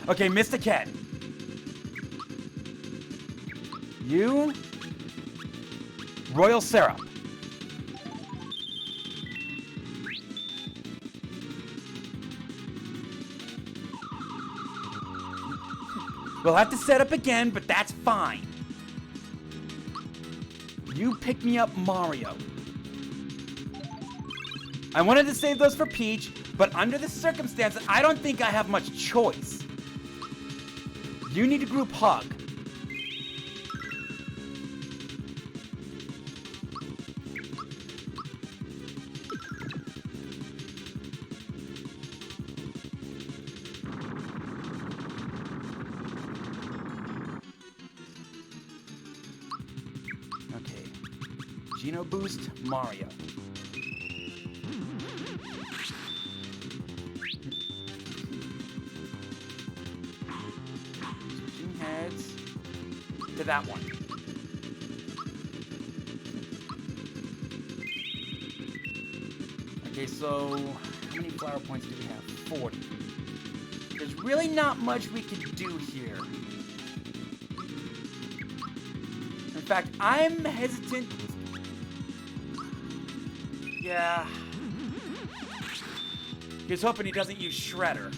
Okay, Mystic Head. You. Royal Syrup. We'll have to set up again, but that's fine. You pick me up Mario. I wanted to save those for Peach, but under the circumstances, I don't think I have much choice. You need to group hug. Geno Boost, Mario. Switching heads to that one. Okay, so how many flower points do we have? 40. There's really not much we can do here. In fact, I'm hesitant. Yeah. He's hoping he doesn't use Shredder.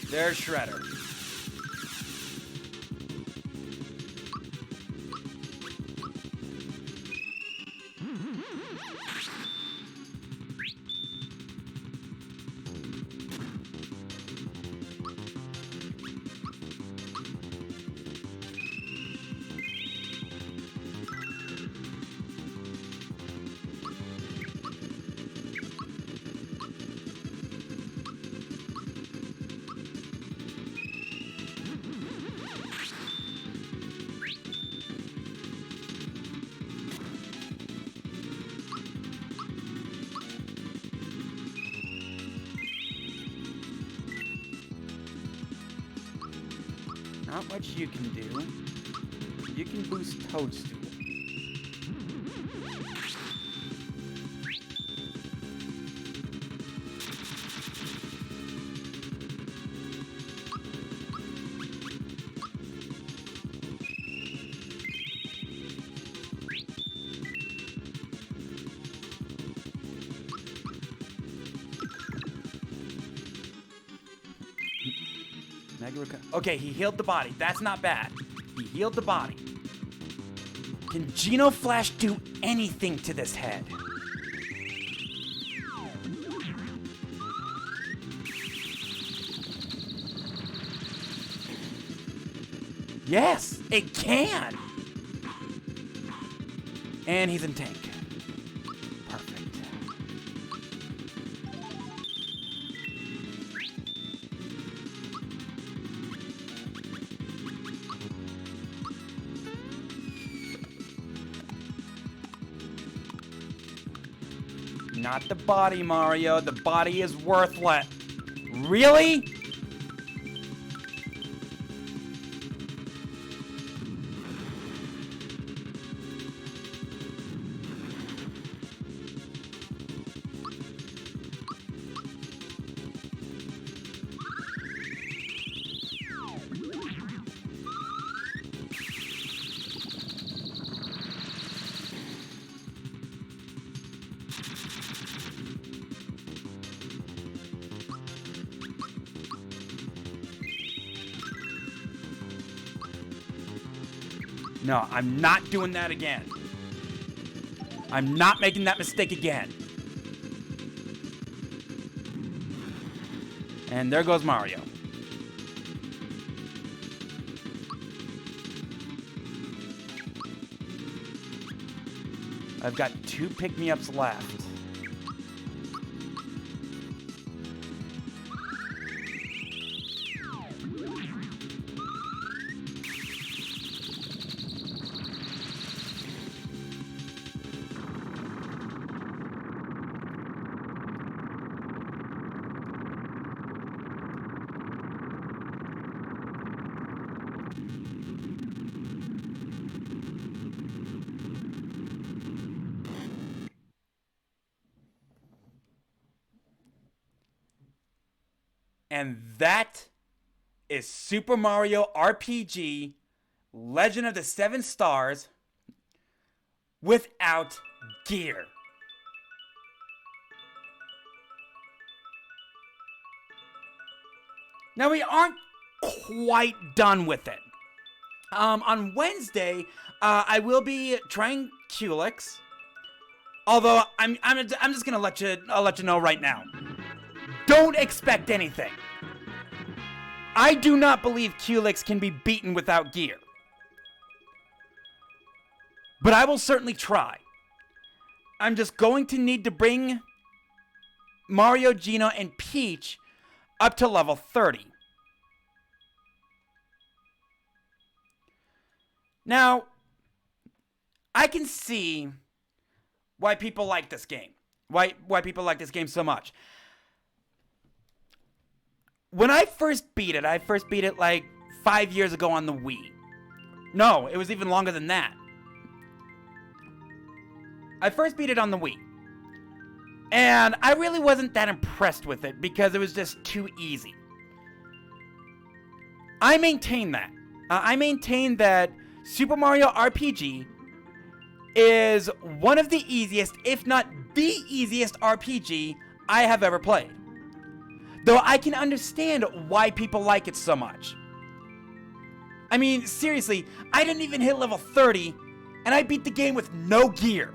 There's Shredder. Not much you can do. You can boost Toadstool. Okay, he healed the body. That's not bad. He healed the body. Can Geno Flash do anything to this head? Yes, it can! And he's in tank. Perfect. Not the body, Mario. The body is worthless. Really? No, I'm not doing that again. I'm not making that mistake again. And there goes Mario. I've got 2 pick-me-ups left. And that is Super Mario RPG Legend of the Seven Stars without gear. Now, we aren't quite done with it. On Wednesday, I will be trying Culex. Although I'm just gonna let you know right now. Don't expect anything. I do not believe Culex can be beaten without gear. But I will certainly try. I'm just going to need to bring Mario, Geno, and Peach up to level 30. Now, I can see why people like this game. Why people like this game so much. When I first beat it like 5 years ago on the Wii. No, it was even longer than that. I first beat it on the Wii. And I really wasn't that impressed with it because it was just too easy. I maintain that. I maintain that Super Mario RPG is one of the easiest, if not the easiest RPG I have ever played. Though I can understand why people like it so much. I mean, seriously, I didn't even hit level 30, and I beat the game with no gear.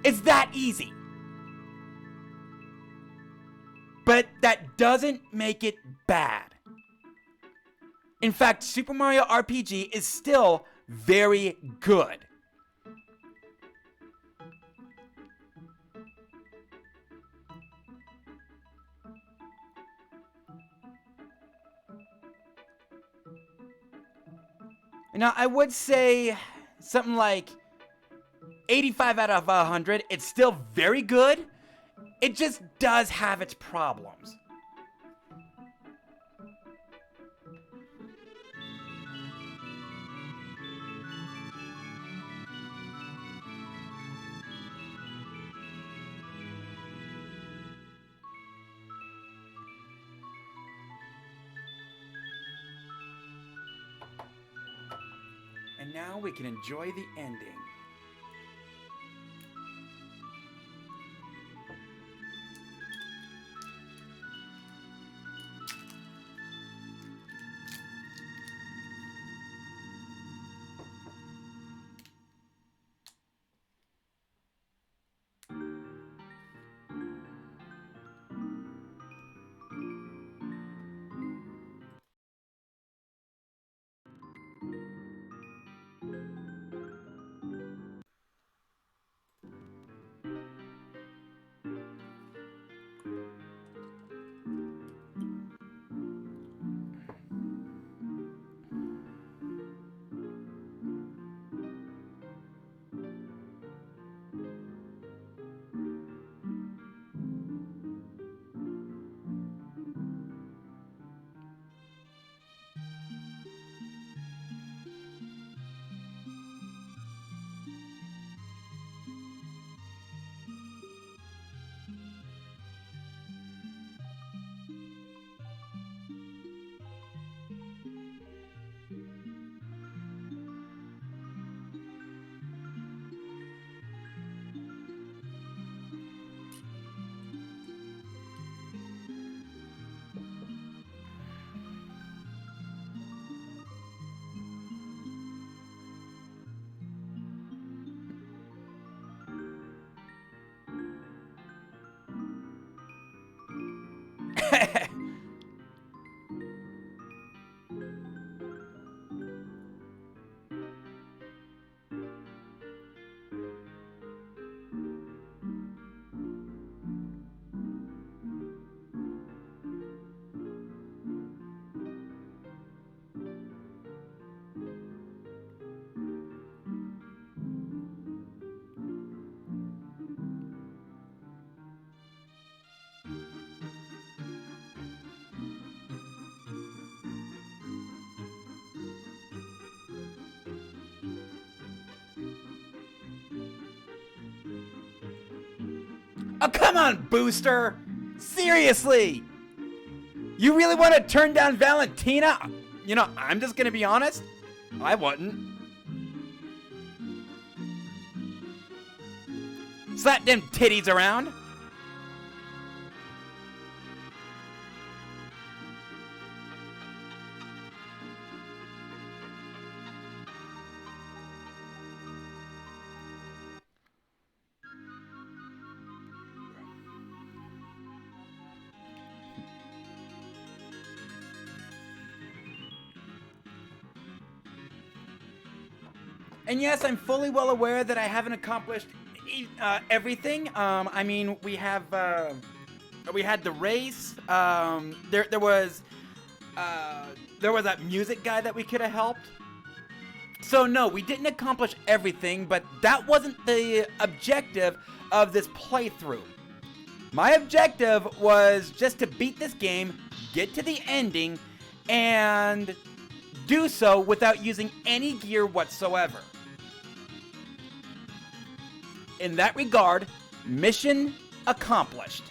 It's that easy. But that doesn't make it bad. In fact, Super Mario RPG is still very good. Now, I would say something like 85 out of 100. It's still very good. It just does have its problems. And now we can enjoy the ending. Oh, come on, Booster! Seriously! You really want to turn down Valentina? You know, I'm just gonna be honest. I wouldn't. Slap them titties around. And yes, I'm fully well aware that I haven't accomplished everything. I mean, we had the race. There was that music guy that we could have helped. So no, we didn't accomplish everything, but that wasn't the objective of this playthrough. My objective was just to beat this game, get to the ending, and do so without using any gear whatsoever. In that regard, mission accomplished.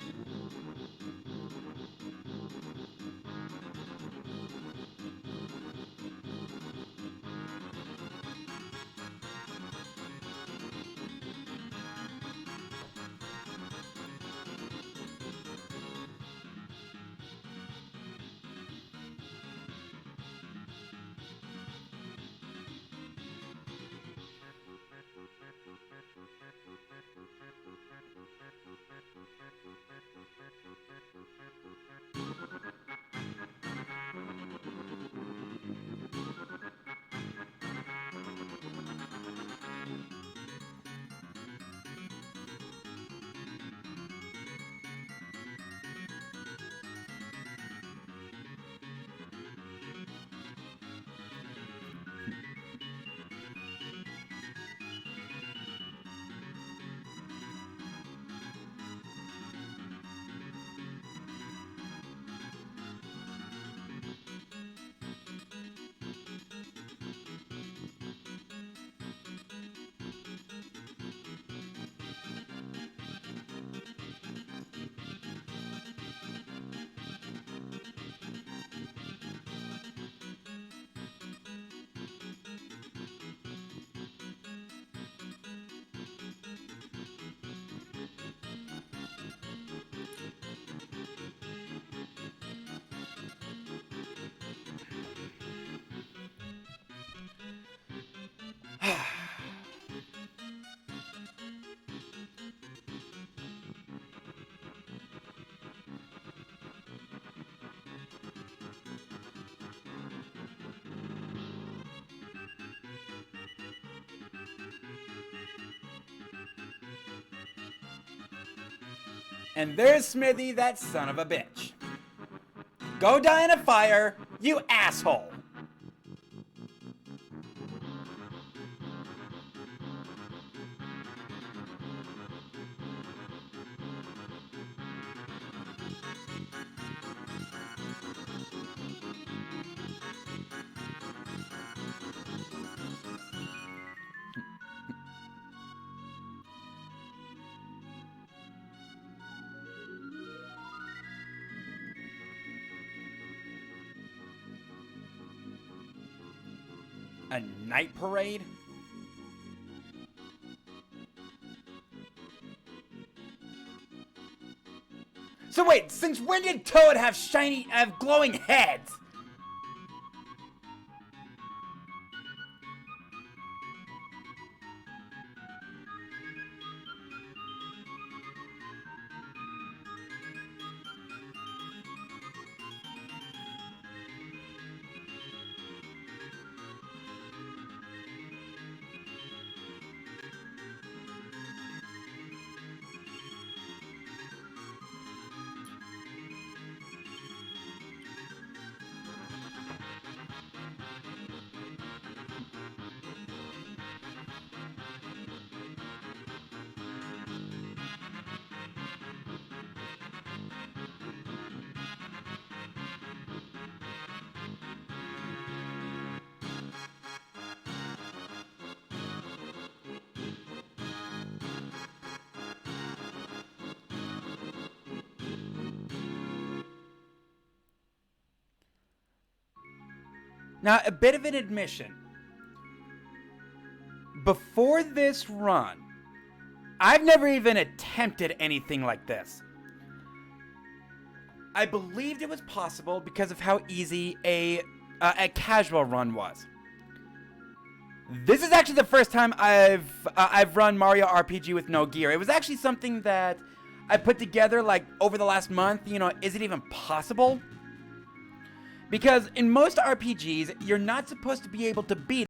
And there's Smithy, that son of a bitch. Go die in a fire, you asshole! A night parade? So wait, since when did Toad have glowing heads? Now, a bit of an admission. Before this run, I've never even attempted anything like this. I believed it was possible because of how easy a casual run was. This is actually the first time I've run Mario RPG with no gear. It was actually something that I put together like over the last month. You know, is it even possible? Because in most RPGs, you're not supposed to be able to beat